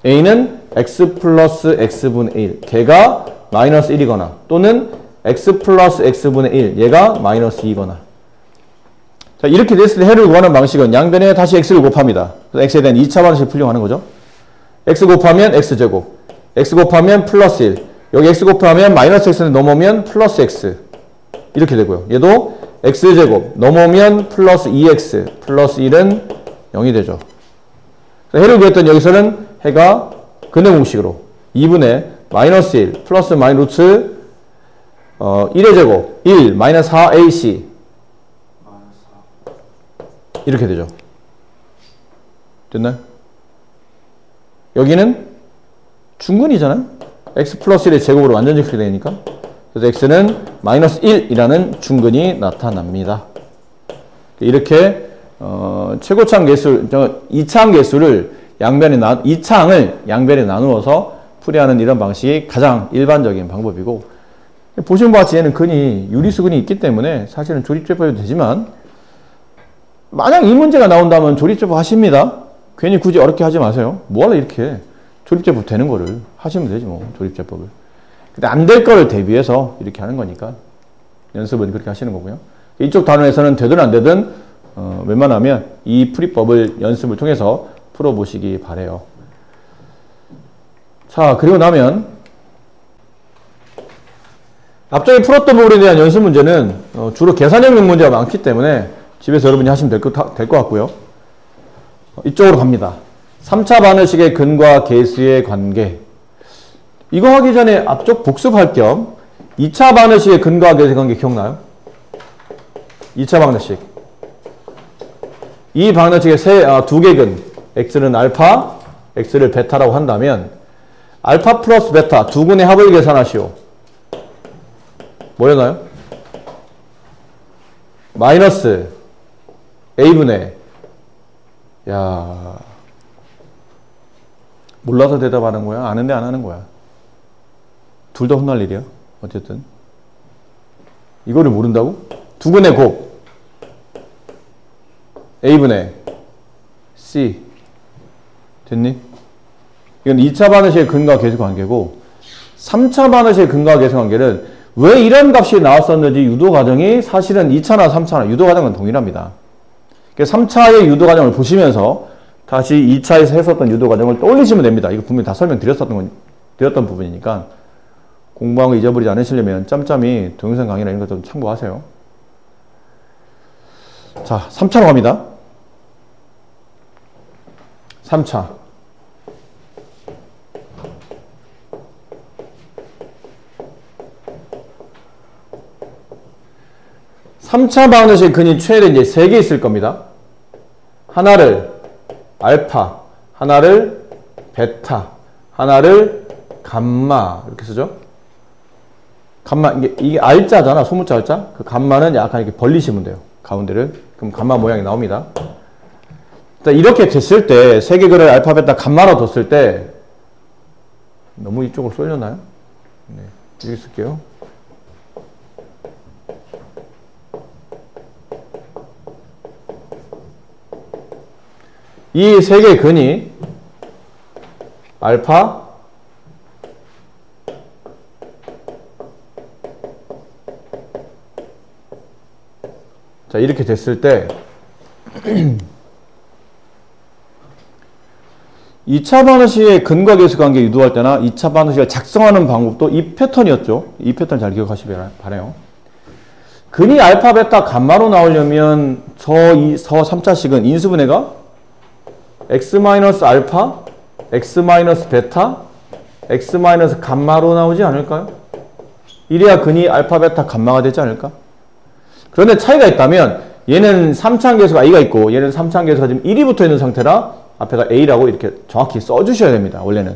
S1: a는 x 플러스 x분의 1 걔가 마이너스 1이거나 또는 x 플러스 x분의 1 얘가 마이너스 2거나 자 이렇게 됐을 때 해를 구하는 방식은 양변에 다시 x를 곱합니다. 그래서 x에 대한 2차 방식을 풀려고 하는 거죠. x 곱하면 x제곱 x 곱하면 플러스 1 여기 x 곱하면 마이너스 x는 넘어오면 플러스 x 이렇게 되고요. 얘도 x제곱 넘어오면 플러스 2x 플러스 1은 0이 되죠. 해를 구했던 여기서는 해가 근해 공식으로 2분의 마이너스 1 플러스 마이너스 1의 제곱 1 마이너스 4ac 이렇게 되죠. 됐나요? 여기는 중근이잖아요. x 플러스 1의 제곱으로 완전히 그렇게 되니까 그래서 x는 마이너스 1이라는 중근이 나타납니다. 이렇게 최고차항 개수, 이차항 개수를 이차항을 양변에 나누어서 풀이하는 이런 방식이 가장 일반적인 방법이고 보시는 바와 같이 얘는 근이 유리수근이 있기 때문에 사실은 조립제법이 되지만 만약 이 문제가 나온다면 조립제법 하십니다. 괜히 굳이 어렵게 하지 마세요. 뭐하러 이렇게 조립제법 되는 거를 하시면 되지 뭐 조립제법을. 근데 안 될 거를 대비해서 이렇게 하는 거니까 연습은 그렇게 하시는 거고요. 이쪽 단원에서는 되든 안 되든 웬만하면 이 풀이법을 연습을 통해서 풀어보시기 바래요. 자, 그리고 나면 앞전에 풀었던 부분에 대한 연습 문제는 주로 계산형용 문제가 많기 때문에 집에서 여러분이 하시면 될 것 같고요. 이쪽으로 갑니다. 3차 반응식의 근과 계수의 관계. 이거 하기 전에 앞쪽 복습할 겸 2차 반응식의 근과 계수의 관계 기억나요? 2차 반응식. 이 반응식의 두 개 근 x는 알파, x를 베타라고 한다면 알파 플러스 베타 두 근의 합을 계산하시오. 뭐였나요? 마이너스 a분의 야 몰라서 대답하는 거야? 아는데 안 하는 거야? 둘 다 혼날 일이야. 어쨌든 이거를 모른다고? 두 근의 곱 a분의 c 됐니? 이건 2차 반응식의 근과 계수 관계고 3차 반응식의 근과 계수 관계는 왜 이런 값이 나왔었는지 유도 과정이 사실은 2차나 3차나 유도 과정은 동일합니다. 3차의 유도 과정을 보시면서 다시 2차에서 했었던 유도 과정을 떠올리시면 됩니다. 이거 분명히 다 설명드렸던 부분이니까 공부한 거 잊어버리지 않으시려면 짬짬이 동영상 강의나 이런 거 좀 참고하세요. 자, 3차로 갑니다. 3차. 3차 방정식의 근이 최대 이제 3개 있을 겁니다. 하나를 알파, 하나를 베타, 하나를 감마 이렇게 쓰죠. 감마 이게 R자잖아. 소문자 R자. 그 감마는 약간 이렇게 벌리시면 돼요. 가운데를. 그럼 감마 모양이 나옵니다. 자, 이렇게 됐을 때 세 개 글을 알파, 베타, 감마로 뒀을 때 너무 이쪽으로 쏠렸나요? 네, 이렇게 쓸게요. 이 세 개의 근이 알파, 자, 이렇게 됐을 때 2차 방정식의 근과 계수 관계 유도할 때나 2차 방정식을 작성하는 방법도 이 패턴이었죠. 이 패턴 잘 기억하시기 바라요. 근이 알파, 베타, 감마로 나오려면 저 3차식은 인수분해가 x-알파, x-베타, x-감마로 나오지 않을까요? 이래야 근이 알파, 베타, 감마가 되지 않을까? 그런데 차이가 있다면 얘는 3차항계수가 A가 있고 얘는 3차항계수가 지금 1이 붙어 있는 상태라 앞에다 A라고 이렇게 정확히 써주셔야 됩니다. 원래는.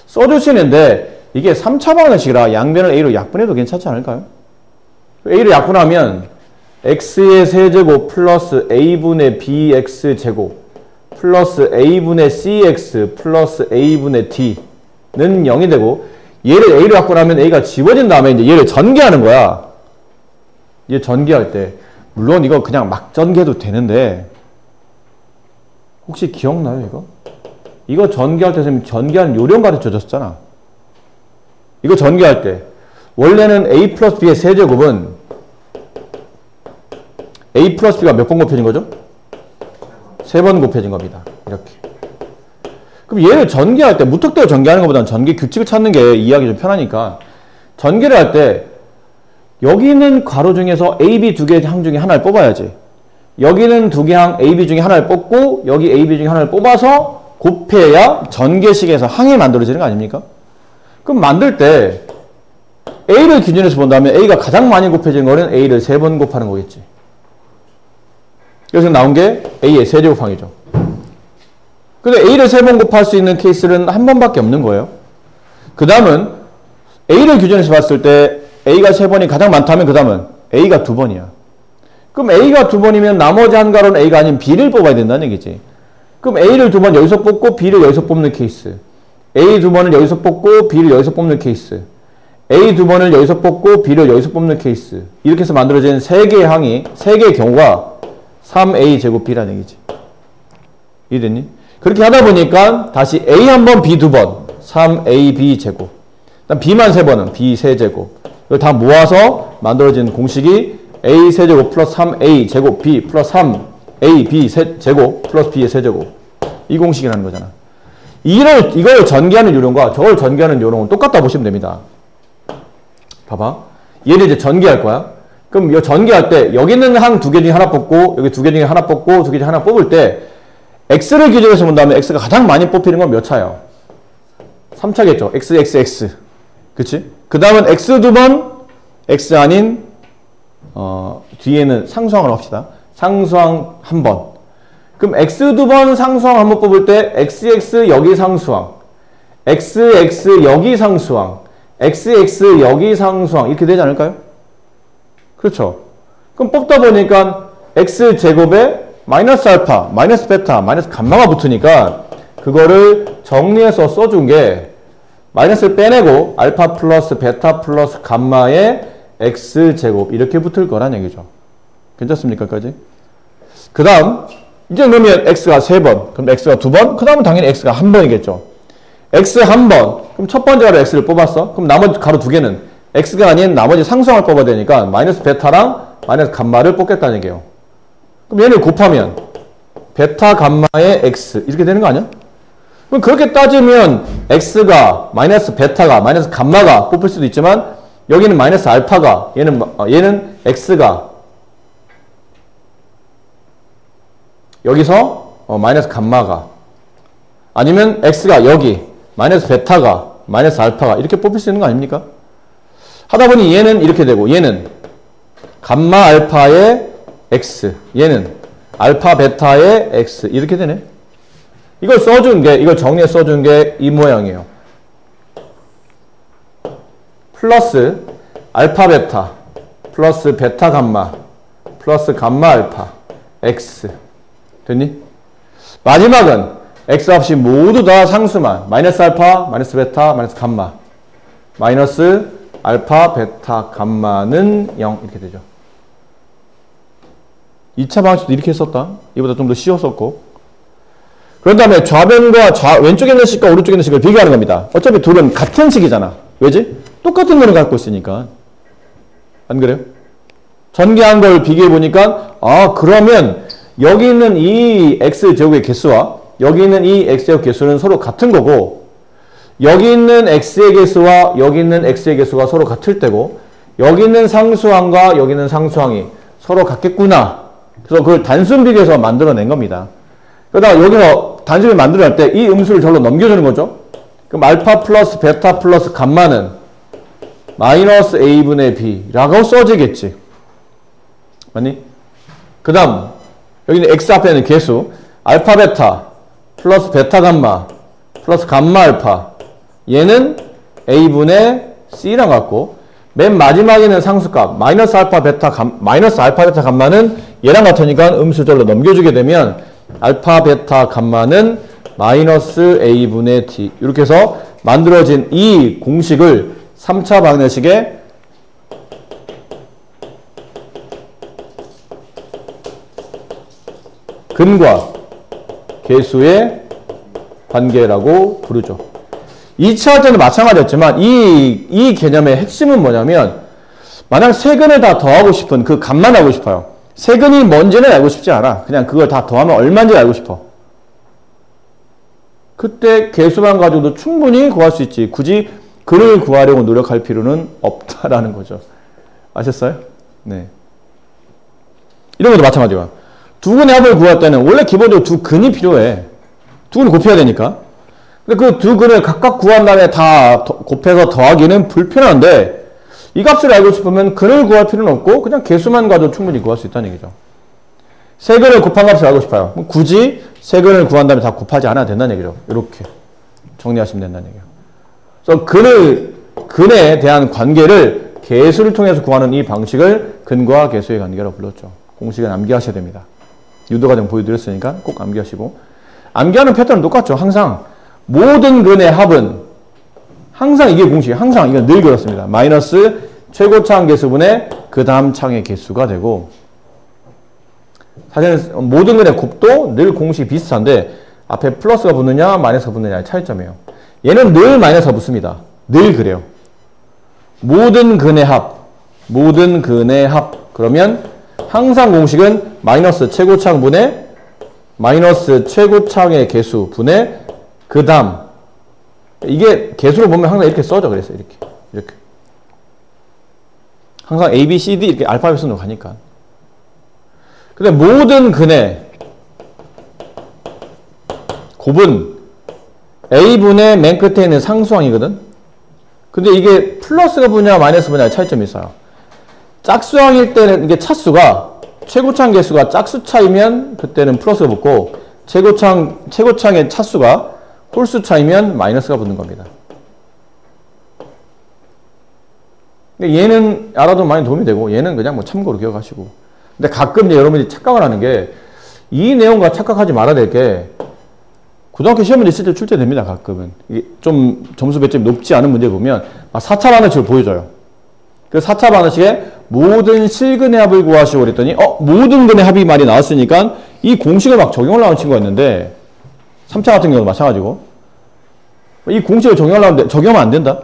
S1: 써주시는데 이게 3차 방정식이라 양변을 A로 약분해도 괜찮지 않을까요? A를 약분하면 X의 세제곱 플러스 A분의 BX제곱 플러스 A분의 CX 플러스 A분의 D는 0이 되고 얘를 A로 약분하면 A가 지워진 다음에 이제 얘를 전개하는 거야. 얘 전개할 때 물론 이거 그냥 막 전개해도 되는데 혹시 기억나요 이거? 이거 전개할 때 선생님 전개하는 요령 가르쳐 줬잖아. 이거 전개할 때 원래는 A 플러스 B의 세제곱은 A 플러스 B가 몇 번 곱해진 거죠? 3번 곱해진 겁니다. 이렇게. 그럼 얘를 전개할 때 무턱대고 전개하는 것보다는 전개 규칙을 찾는 게 이해하기 좀 편하니까 전개를 할 때 여기 있는 괄호 중에서 A, B 두 개 항 중에 하나를 뽑아야지. 여기는 두 개 항 A, B 중에 하나를 뽑고 여기 A, B 중에 하나를 뽑아서 곱해야 전개식에서 항이 만들어지는 거 아닙니까? 그럼 만들 때 A를 기준에서 본다면 A가 가장 많이 곱해진 거는 A를 3번 곱하는 거겠지. 여기서 나온 게 A의 세제곱항이죠. 근데 A를 3번 곱할 수 있는 케이스는 한 번밖에 없는 거예요. 그 다음은 A를 기준에서 봤을 때 A가 3번이 가장 많다면 그 다음은 A가 2번이야. 그럼 A가 2번이면 나머지 한 가로는 A가 아닌 B를 뽑아야 된다는 얘기지. 그럼 A를 2번 여기서 뽑고 B를 여기서 뽑는 케이스. A 2번을 여기서 뽑고 B를 여기서 뽑는 케이스. A 2번을 여기서 뽑고 B를 여기서 뽑는 케이스. 이렇게 해서 만들어진 3개의 항이, 3개의 경우가 3A 제곱 B라는 얘기지. 이해됐니? 그렇게 하다 보니까 다시 A 한 번, B 2번. 3AB 제곱. 그다음 B만 3번은 B 세제곱. 이걸 다 모아서 만들어진 공식이 A 세제곱 플러스 3A 제곱 B 플러스 3A B 제곱 플러스 B의 세제곱. 이 공식이라는 거잖아. 이걸 전개하는 요령과 저걸 전개하는 요령은 똑같다 보시면 됩니다. 봐봐. 얘를 이제 전개할 거야. 그럼 이 전개할 때 여기 있는 항 2개 중에 하나 뽑고 여기 2개 중에 하나 뽑고 2개 중에 하나 뽑을 때 X를 기준으로 해서 본다면 X가 가장 많이 뽑히는 건 몇 차예요? 3차겠죠. X, X, X. 그치? 그 다음은 X 2번, X 아닌, 뒤에는 상수항으로 합시다. 상수항 1번. 그럼 X 2번 상수항 한번 뽑을 때, X, X 여기 상수항, X, X 여기 상수항, X, X 여기 상수항. 이렇게 되지 않을까요? 그렇죠. 그럼 뽑다 보니까 X 제곱에 마이너스 알파, 마이너스 베타, 마이너스 감마가 붙으니까 그거를 정리해서 써준 게 마이너스를 빼내고 알파 플러스 베타 플러스 감마의 X제곱 이렇게 붙을 거란 얘기죠. 괜찮습니까? 까지? 그 다음 이제 그러면 X가 3번, 그럼 X가 2번, 그 다음은 당연히 X가 1번이겠죠. X 1번, 그럼 첫 번째 가로 X를 뽑았어. 그럼 나머지 가로 2개는 X가 아닌 나머지 상수항을 뽑아야 되니까 마이너스 베타랑 마이너스 감마를 뽑겠다는 얘기예요. 그럼 얘를 곱하면 베타 감마의 X 이렇게 되는 거 아니야? 그럼 그렇게 따지면 X가 마이너스 베타가 마이너스 감마가 뽑힐 수도 있지만 여기는 마이너스 알파가 얘는 X가 여기서 마이너스 감마가 아니면 X가 여기 마이너스 베타가 마이너스 알파가 이렇게 뽑힐 수 있는 거 아닙니까? 하다 보니 얘는 이렇게 되고 얘는 감마 알파의 x, 얘는 알파 베타의 x 이렇게 되네. 이걸 써준 게, 이걸 정리해 써준 게 이 모양이에요. 플러스 알파 베타 플러스 베타 감마 플러스 감마 알파 x 됐니? 마지막은 x 값이 모두 다 상수만 마이너스 알파 마이너스 베타 마이너스 감마 마이너스 알파 베타 감마는 0 이렇게 되죠. 2차 방식도 이렇게 했었다. 이보다 좀 더 쉬웠었고. 그런 다음에 좌변과 왼쪽에 있는 식과 오른쪽에 있는 식을 비교하는 겁니다. 어차피 둘은 같은 식이잖아. 왜지? 똑같은 거를 갖고 있으니까. 안 그래요? 전개한 걸 비교해 보니까 아 그러면 여기 있는 이 x제곱의 개수와 여기 있는 이 x제곱 개수는 서로 같은 거고 여기 있는 x의 개수와 여기 있는 x의 개수가 서로 같을 때고 여기 있는 상수항과 여기 있는 상수항이 서로 같겠구나. 그래서 그걸 단순 비교해서 만들어낸 겁니다. 그러다가 여기서 단순히 만들어낼 때 이 음수를 절로 넘겨주는 거죠. 그럼 알파 플러스 베타 플러스 감마는 마이너스 a분의 b라고 써지겠지. 맞니? 그 다음 여기는 x 앞에 있는 개수 알파 베타 플러스 베타 감마 플러스 감마 알파 얘는 a분의 c랑 같고 맨 마지막에는 상수값 마이너스 알파 베타 감마는 얘랑 같으니까 음수절로 넘겨주게 되면 알파 베타 감마는 마이너스 a분의 t 이렇게 해서 만들어진 이 공식을 3차 방정식의 근과 계수의 관계라고 부르죠. 2차 할 때는 마찬가지였지만 이 개념의 핵심은 뭐냐면 만약 세 근을 다 더하고 싶은 그 값만 알고 싶어요. 세 근이 뭔지는 알고 싶지 않아. 그냥 그걸 다 더하면 얼마인지 알고 싶어. 그때 계수만 가지고도 충분히 구할 수 있지. 굳이 근을 구하려고 노력할 필요는 없다라는 거죠. 아셨어요? 네. 이런 것도 마찬가지야. 두 근의 합을 구할 때는 원래 기본적으로 두 근이 필요해. 두 근을 곱해야 되니까. 근데 그 두 근을 각각 구한 다음에 다 곱해서 더하기는 불편한데 이 값을 알고 싶으면 근을 구할 필요는 없고 그냥 개수만 가도 충분히 구할 수 있다는 얘기죠. 세 근을 곱한 값을 알고 싶어요. 굳이 세 근을 구한 다음에 다 곱하지 않아도 된다는 얘기죠. 이렇게 정리하시면 된다는 얘기예요. 그래서 근에 대한 관계를 계수를 통해서 구하는 이 방식을 근과 계수의 관계라고 불렀죠. 공식은 암기하셔야 됩니다. 유도과정 보여드렸으니까 꼭 암기하시고 암기하는 패턴은 똑같죠. 항상 모든 근의 합은 항상 이게 공식이에요. 항상 이건 늘 그렇습니다. 마이너스 최고차항 개수분의 그 다음 차항의 개수가 되고 사실은 모든 근의 곱도 늘 공식이 비슷한데 앞에 플러스가 붙느냐 마이너스가 붙느냐의 차이점이에요. 얘는 늘 마이너스가 붙습니다. 늘 그래요. 모든 근의 합 그러면 항상 공식은 마이너스 최고차항 분의 마이너스 최고차항의 개수 분의 그 다음 이게 개수를 보면 항상 이렇게 써져. 그래서 이렇게 항상 A, B, C, D 이렇게 알파벳 순으로 가니까. 근데 모든 근의 곱은 A분의 맨 끝에 있는 상수항이거든. 근데 이게 플러스가 뭐냐 마이너스 뭐냐의 차이점이 있어요. 짝수항일 때는 이게 차수가 최고차항 개수가 짝수 차이면 그때는 플러스가 붙고 최고차항의 차수가 홀수 차이면 마이너스가 붙는 겁니다. 근데 얘는 알아도 많이 도움이 되고 얘는 그냥 뭐 참고로 기억하시고. 근데 가끔 이제 여러분이 착각을 하는 게 이 내용과 착각하지 말아야 될 게 고등학교 시험 문제 있을 때 출제됩니다. 가끔은. 이게 좀 점수 배점이 높지 않은 문제 보면 4차 반응식을 보여줘요. 그 4차 반응식에 모든 실근의 합을 구하시오 그랬더니 모든 근의 합이 말이 나왔으니까 이 공식을 막 적용을 하는 친구가 있는데 3차 같은 경우도 마찬가지고 이 공식을 적용하면 안 된다.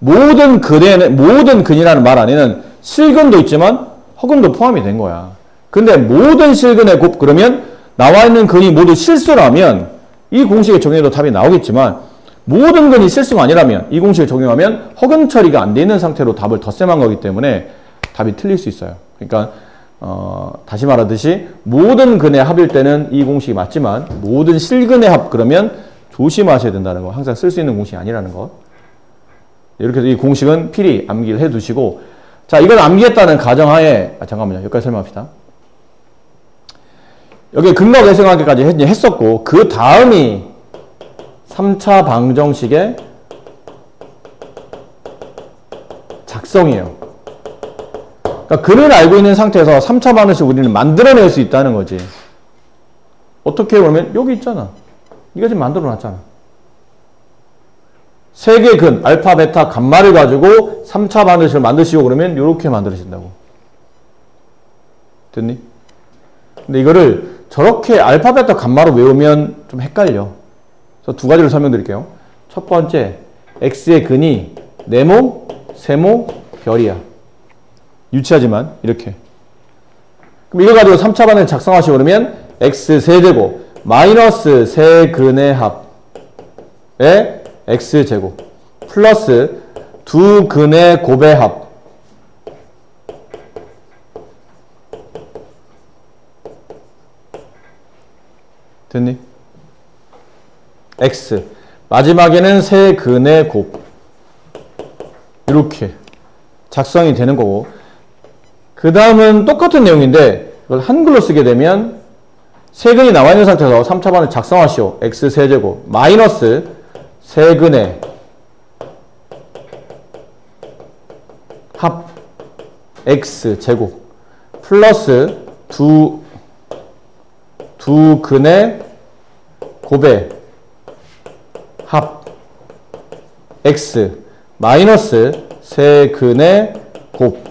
S1: 모든 근이라는 말 안에는 실근도 있지만 허근도 포함이 된 거야. 근데 모든 실근의 곱 그러면 나와 있는 근이 모두 실수라면 이 공식에 적용해도 답이 나오겠지만 모든 근이 실수가 아니라면 이 공식을 적용하면 허근 처리가 안 돼 있는 상태로 답을 덧셈한 거기 때문에 답이 틀릴 수 있어요. 그러니까 다시 말하듯이 모든 근의 합일 때는 이 공식이 맞지만 모든 실근의 합 그러면 조심하셔야 된다는 거. 항상 쓸 수 있는 공식이 아니라는 거. 이렇게 해서 이 공식은 필히 암기를 해 두시고 자, 이걸 암기했다는 가정하에, 잠깐만요. 여기까지 설명합시다. 여기 근거 계승하기까지 했었고, 그 다음이 3차 방정식의 작성이에요. 그러니까 근을 알고 있는 상태에서 3차 방정식 우리는 만들어낼 수 있다는 거지. 어떻게 보면 여기 있잖아. 이거 지금 만들어 놨잖아. 세 개의 근, 알파, 베타, 감마를 가지고 3차 방정식을 만드시고 그러면 이렇게 만들어진다고. 됐니? 근데 이거를 저렇게 알파, 베타, 감마로 외우면 좀 헷갈려. 그래서 두 가지를 설명드릴게요. 첫 번째, x의 근이 네모, 세모, 별이야. 유치하지만 이렇게. 그럼 이거 가지고 3차 방정식 작성하시고 그러면 x 세제곱 마이너스 세 근의 합에 x제곱 플러스 두 근의 곱의 합 됐니? x 마지막에는 세 근의 곱 이렇게 작성이 되는 거고 그 다음은 똑같은 내용인데 이걸 한글로 쓰게 되면 세근이 나와 있는 상태에서 3차 방정식 작성하시오. x 세제곱 마이너스 세근의 합 x 제곱 플러스 두 근의 곱의 합 x 마이너스 세근의 곱.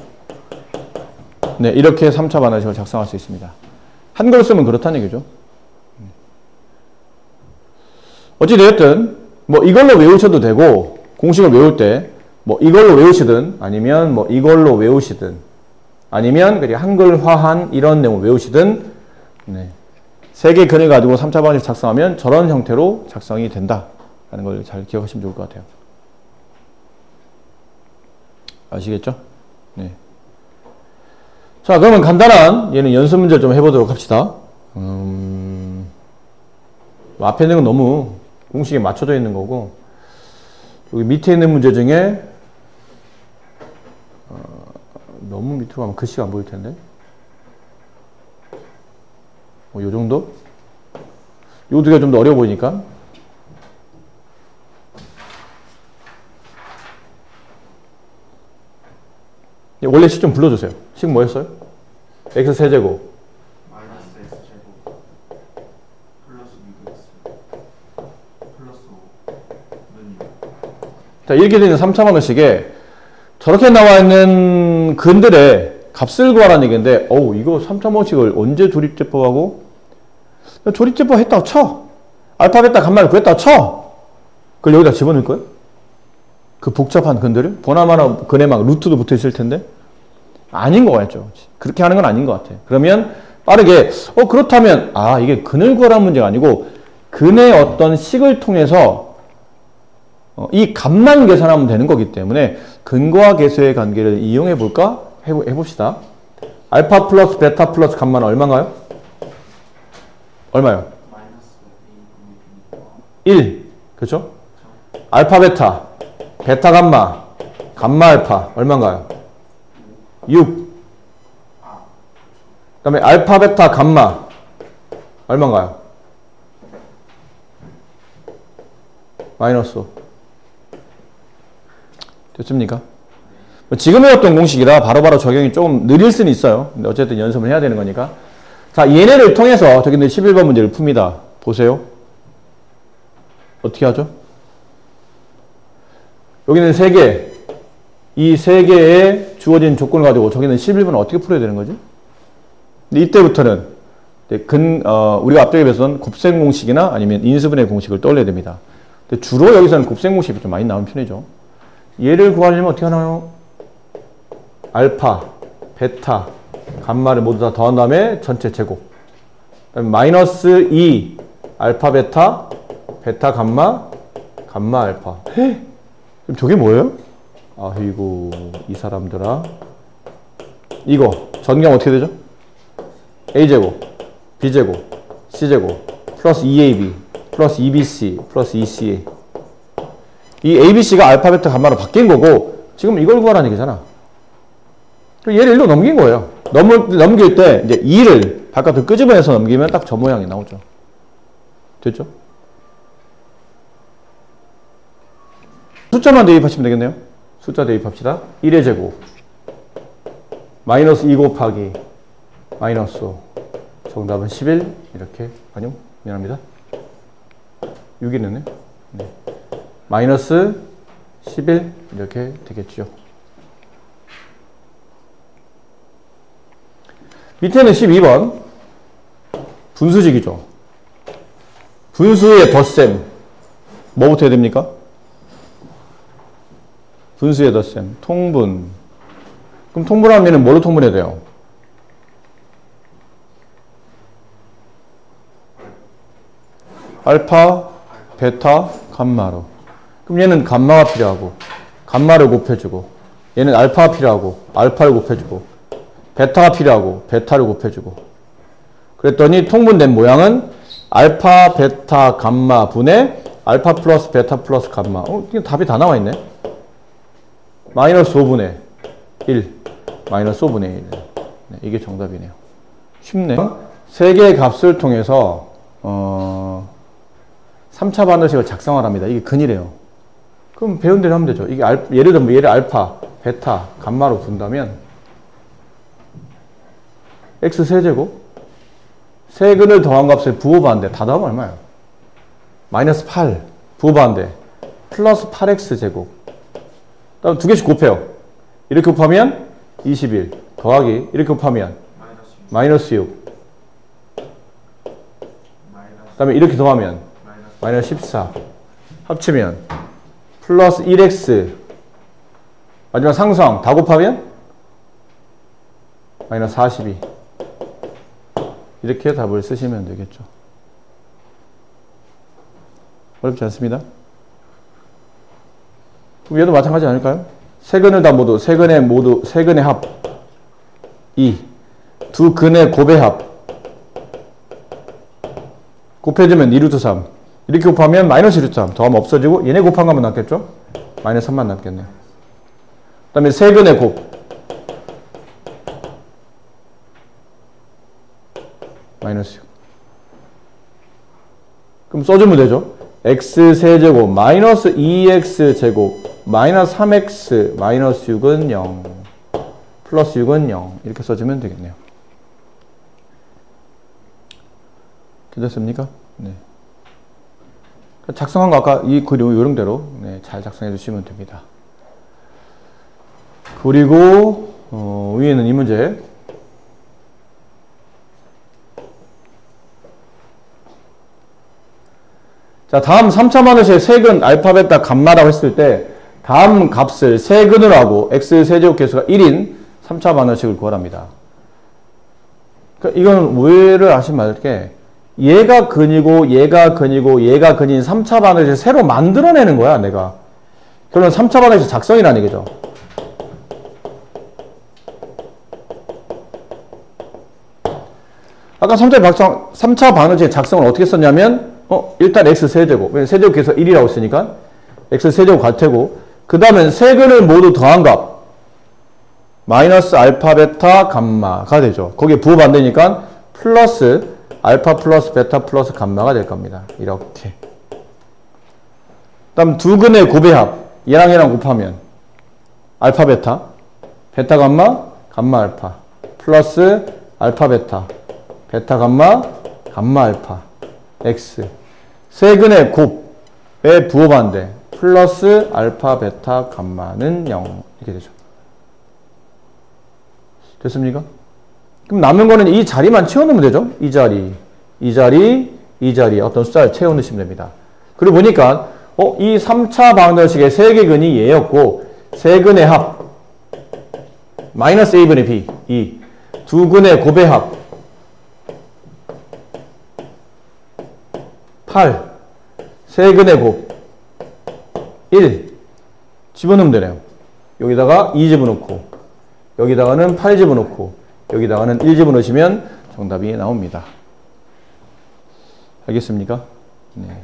S1: 네, 이렇게 3차 방정식을 작성할 수 있습니다. 한글로 쓰면 그렇다는 얘기죠. 어찌되었든 뭐 이걸로 외우셔도 되고 공식을 외울 때 뭐 이걸로 외우시든 아니면 뭐 이걸로 외우시든 아니면 그냥 한글화한 이런 내용을 외우시든 네. 세 개의 근을 가지고 3차 방정식 작성하면 저런 형태로 작성이 된다 라는 걸 잘 기억하시면 좋을 것 같아요. 아시겠죠? 네. 자, 그러면 간단한 얘는 연습 문제를 좀 해보도록 합시다. 앞에 있는 건 너무 공식에 맞춰져 있는 거고 여기 밑에 있는 문제 중에 너무 밑으로 가면 글씨가 안 보일 텐데 뭐 요 정도? 요 두 개가 좀 더 어려워 보이니까 원래 식 좀 불러주세요. 식 뭐였어요? x 세제곱
S2: 마이너스 x제곱 플러스 6x 플러스 5는 6.
S1: 자, 이렇게 되는 3차 방정식에 저렇게 나와 있는 근들의 값을 구하라는 얘기인데 어우 이거 3차 방정식을 언제 조립제법하고 조립제법 했다고 쳐. 알파, 베타, 감마를 구했다고 쳐. 그걸 여기다 집어넣을 거예요? 그 복잡한 근들을? 보나마나 근에 막 루트도 붙어 있을 텐데 아닌 거 같죠. 그렇게 하는 건 아닌 것 같아. 그러면 빠르게 그렇다면 이게 근을 구하라는 문제가 아니고 근의 어떤 식을 통해서 이 값만 계산하면 되는 거기 때문에 근과 계수의 관계를 이용해 볼까? 해봅시다. 알파 플러스 베타 플러스 감마는 얼마인가요? 얼마요?
S2: 마이너스
S1: 1. 그렇죠? 알파 베타, 베타 감마, 감마 알파 얼마인가요? 6. 그 다음에 알파 베타 감마 얼마인가요? 마이너스 5. 됐습니까? 지금 외웠던 공식이라 바로바로 적용이 조금 느릴 수는 있어요. 근데 어쨌든 연습을 해야 되는 거니까. 자, 얘네를 통해서 저기 11번 문제를 풉니다. 보세요. 어떻게 하죠? 여기는 3개. 이 3개의 주어진 조건을 가지고 저기는 11번을 어떻게 풀어야 되는 거지? 근데 이때부터는 우리가 앞쪽에 배웠던 곱셈 공식이나 아니면 인수분해 공식을 떠올려야 됩니다. 근데 주로 여기서는 곱셈 공식이 좀 많이 나오는 편이죠. 얘를 구하려면 어떻게 하나요? 알파, 베타, 감마를 모두 다 더한 다음에 전체 제곱. 그다음에 마이너스 2 알파, 베타, 베타, 감마, 감마, 알파. 그럼 저게 뭐예요? 아이고 이 사람들아. 이거 전경 어떻게 되죠? a제곱, b제곱, c제곱 플러스 2ab 플러스 2bc 플러스 2ca. 이 ABC가 알파, 베타, 감마로 바뀐 거고 지금 이걸 구하라는 얘기잖아. 얘를 1로 넘긴 거예요. 넘길 때 이제 2를 바깥으로 끄집어내서 넘기면 딱 저 모양이 나오죠. 됐죠? 숫자만 대입하시면 되겠네요. 숫자 대입합시다. 1의 제곱 마이너스 2 곱하기 마이너스 5 정답은 11 이렇게 아니요 미안합니다. 6이 됐네요. 네. 마이너스 11 이렇게 되겠죠. 밑에는 12번 분수식이죠. 분수의 덧셈 뭐부터 해야 됩니까? 분수의 덧셈 통분. 그럼 통분하면 뭘로 통분해야 돼요? 알파, 베타, 감마로. 그럼 얘는 감마가 필요하고 감마를 곱해주고 얘는 알파가 필요하고 알파를 곱해주고 베타가 필요하고 베타를 곱해주고 그랬더니 통분된 모양은 알파, 베타, 감마 분의 알파 플러스 베타 플러스 감마. 이게 답이 다 나와 있네. 마이너스 5분의 1 마이너스 5분의 1 네, 이게 정답이네요. 쉽네. 세 개의 값을 통해서 3차 반응식을 작성하랍니다. 이게 근이래요. 그럼 배운 대로 하면 되죠. 이게 예를 들면 얘를 알파, 베타, 감마로 분다면 x 세제곱 세근을 더한 값을 부호반대 다 더하면 얼마예요? 마이너스 8 부호반대 플러스 8x 제곱 다음 두 개씩 곱해요. 이렇게 곱하면 21 더하기 이렇게 곱하면 마이너스 6 그 다음에 이렇게 더하면 마이너스 14 합치면 플러스 1x 마지막 상수항 다 곱하면 마이너스 42 이렇게 답을 쓰시면 되겠죠. 어렵지 않습니다. 그럼 얘도 마찬가지 아닐까요? 세근을 다 모두 세근의 합 2 두 근의 곱의 합 곱해주면 2루트 3 이렇게 곱하면 마이너스 2루트 3 더하면 없어지고 얘네 곱한 거만 남겠죠? 마이너스 3만 남겠네요. 그 다음에 세근의 곱 마이너스 6 그럼 써주면 되죠? x 세제곱 마이너스 2x 제곱 마이너스 3x 마이너스 6은 0 플러스 6은 0 이렇게 써주면 되겠네요. 괜찮습니까? 네. 작성한 거 아까 이 그림 요령대로 네, 잘 작성해 주시면 됩니다. 그리고 위에는 이 문제 자 다음 3차 반응식의 세근 알파 베타 감마라고 했을 때 다음 값을 세근으로 하고 x 세제곱 개수가 1인 3차 반응식을 구하랍니다. 그러니까 이건 오해를 하시면 안 될 게 얘가 근이고 얘가 근이고 얘가 근인 3차 반응식을 새로 만들어내는 거야 내가. 그러면 3차 반응식 작성이라는 얘기죠. 아까 3차 반응식의 작성을 어떻게 썼냐면 일단 x 세제곱 세제곱 개수 1이라고 쓰니까 x 세제곱 갈 테고 그 다음엔 세근을 모두 더한 값 마이너스 알파 베타 감마가 되죠. 거기에 부호 반대니까 플러스 알파 플러스 베타 플러스 감마가 될 겁니다. 이렇게. 다음 두 근의 곱의 합 얘랑 얘랑 곱하면 알파 베타 베타 감마 감마 알파 플러스 알파 베타 베타 감마 감마 알파 x 세근의 곱의 부호 반대 플러스 알파 베타 감마는 0 이렇게 되죠. 됐습니까? 그럼 남은 거는 이 자리만 채워넣으면 되죠. 이 자리, 이 자리, 이 자리 어떤 숫자를 채워넣으시면 됩니다. 그리고 보니까 이 3차 방정식의 세개근이 얘였고 세근의 합 마이너스 a분의 b 2 두 근의 곱의 합 8 세근의 곱 1 집어넣으면 되네요. 여기다가 2 집어넣고 여기다가는 8 집어넣고 여기다가는 1 집어넣으시면 정답이 나옵니다. 알겠습니까? 네.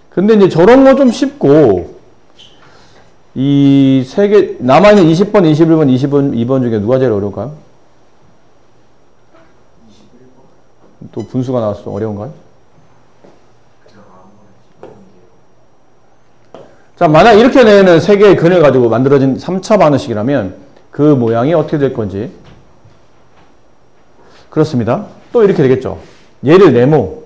S1: 근데 이제 저런 거 좀 쉽고 이 세 개, 남아있는 20번, 21번, 22번 중에 누가 제일 어려울까요?
S2: 21번.
S1: 또 분수가 나와서 어려운가요?
S2: 그냥 아무거나 집어넣는
S1: 자, 만약 이렇게 내는 세 개의 근을 가지고 만들어진 3차 반응식이라면 그 모양이 어떻게 될 건지. 그렇습니다. 또 이렇게 되겠죠. 얘를 네모,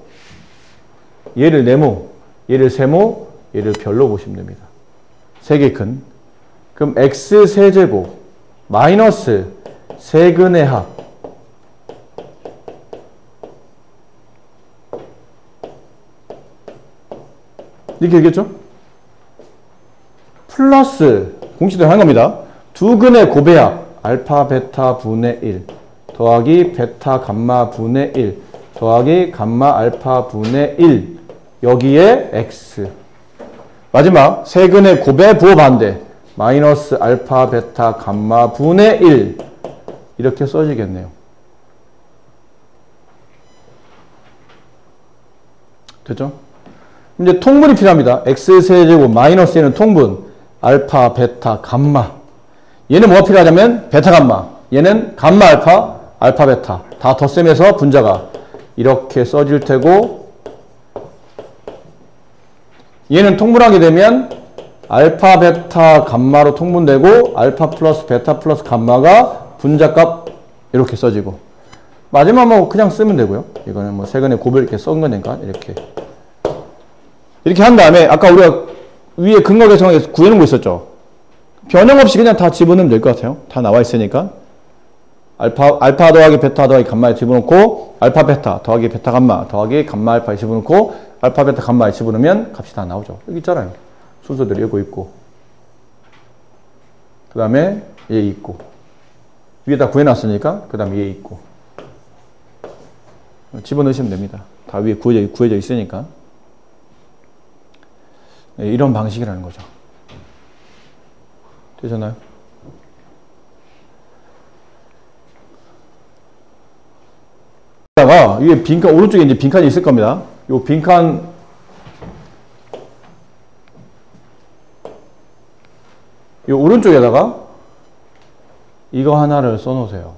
S1: 얘를 네모, 얘를 세모, 얘를 별로 보시면 됩니다. 세 개 근. 그럼 x 세제곱 마이너스 세근의 합. 이렇게 되겠죠? 플러스 공식대로 하는 겁니다. 두 근의 곱배합 알파 베타 분의 1 더하기 베타 감마 분의 1 더하기 감마 알파 분의 1 여기에 x. 마지막 세 근의 곱의 부호 반대 마이너스 알파 베타 감마 분의 1 이렇게 써지겠네요. 됐죠? 이제 통분이 필요합니다. x세제곱 마이너스 얘는 통분 알파 베타 감마. 얘는 뭐가 필요하냐면 베타 감마. 얘는 감마 알파 알파 베타 다 덧셈해서 분자가 이렇게 써질 테고, 얘는 통분하게 되면 알파 베타 감마로 통분되고 알파 플러스 베타 플러스 감마가 분자값 이렇게 써지고, 마지막 뭐 그냥 쓰면 되고요. 이거는 뭐 세근의 곱을 이렇게 썬 거니까 이렇게 한 다음에 아까 우리가 위에 근거 계성에서 구해놓은 거 있었죠. 변형 없이 그냥 다 집어넣으면 될 것 같아요. 다 나와 있으니까. 알파 더하기 베타 더하기 감마에 집어넣고 알파 베타 더하기 베타 감마 더하기 감마 알파에 집어넣고 알파 베타 감마에 집어넣으면 값이 다 나오죠. 여기 있잖아요. 순서대로 이거 있고 그 다음에 얘 있고 위에다 구해놨으니까 그 다음에 얘 있고 집어넣으시면 됩니다. 다 위에 구해져 있으니까. 네, 이런 방식이라는 거죠. 되셨나요? 다가 위에 빈칸 오른쪽에 이제 빈칸이 있을 겁니다. 요 빈칸 요 오른쪽에다가 이거 하나를 써놓으세요.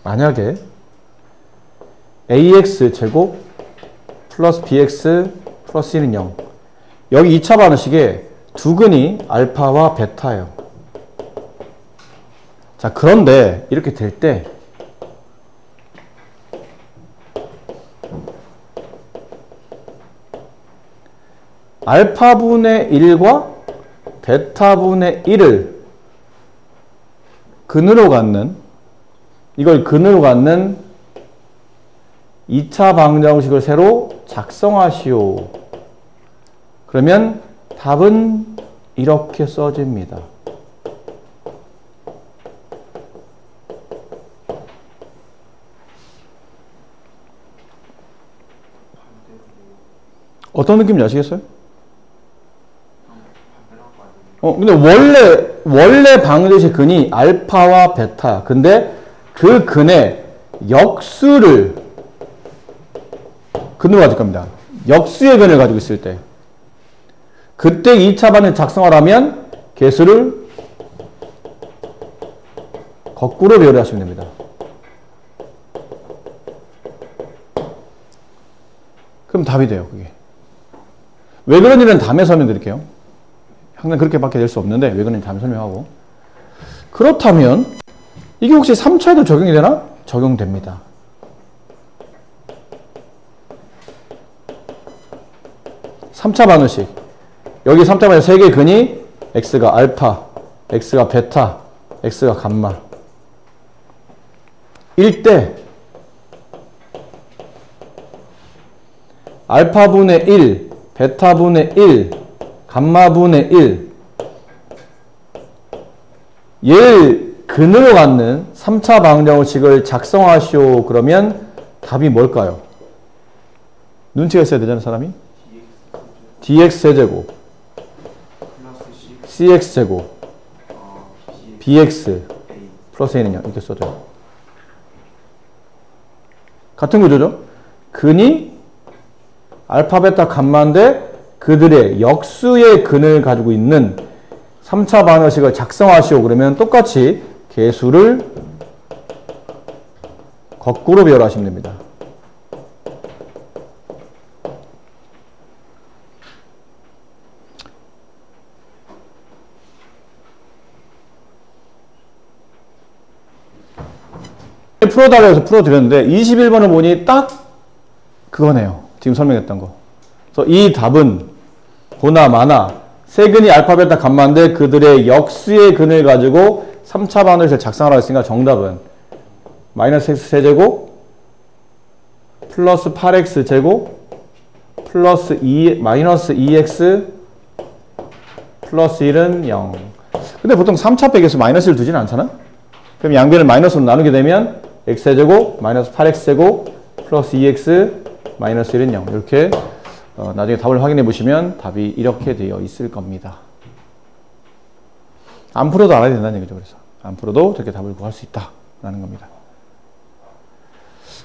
S1: 만약에 ax 제곱 플러스 bx 플러스 1은 0. 여기 2차 반응식에 두 근이 알파와 베타예요. 자, 그런데 이렇게 될 때 알파분의 1과 베타분의 1을 근으로 갖는, 이걸 근으로 갖는 2차 방정식을 새로 작성하시오. 그러면 답은 이렇게 써집니다. 어떤 느낌인지 아시겠어요? 근데 원래 방정식 근이 알파와 베타. 근데 그 근의 역수를 근으로 가질 겁니다. 역수의 근을 가지고 있을 때. 그때 2차 반응을 작성하려면 개수를 거꾸로 배열하시면 됩니다. 그럼 답이 돼요, 그게. 왜 그런지는 다음에 설명드릴게요. 항상 그렇게밖에 될 수 없는데 왜 그런지 다음에 설명하고. 그렇다면 이게 혹시 3차에도 적용이 되나? 적용됩니다. (3차) 반응식. 여기 3차 반응식 3개의 근이 x가 알파, x가 베타, x가 감마. 일 때 알파분의 1, 베타분의 1, 감마분의 1 얘를 근으로 갖는 3차 방정식을 작성하시오. 그러면 답이 뭘까요? 눈치가 있어야 되잖아요, 사람이. dx세제곱 cx제곱 bx 플러스 a는요. 이렇게 써줘요. 같은 구조죠. 근이 알파, 베타, 감마인데 그들의 역수의 근을 가지고 있는 3차 반응식을 작성하시오. 그러면 똑같이 개수를 거꾸로 배열하시면 됩니다. 풀어달라고 해서 풀어드렸는데 21번을 보니 딱 그거네요. 지금 설명했던 거. 그래서 이 답은 고나 마나 세 근이 알파, 베타, 감마인데 그들의 역수의 근을 가지고 3차 반응식을 작성하라고 했으니까 정답은 마이너스 x 세제곱 플러스 8x 제곱 플러스 마이너스 2x 플러스 1은 0. 근데 보통 3차 빼기에서 마이너스를 두지는 않잖아? 그럼 양변을 마이너스로 나누게 되면 x제곱 마이너스 8x제곱 플러스 2x 마이너스 1은 0. 이렇게 나중에 답을 확인해 보시면 답이 이렇게 되어 있을 겁니다. 안 풀어도 알아야 된다는 얘기죠. 그래서 안 풀어도 저렇게 답을 구할 수 있다라는 겁니다.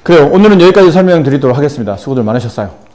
S1: 그래요. 오늘은 여기까지 설명드리도록 하겠습니다. 수고들 많으셨어요.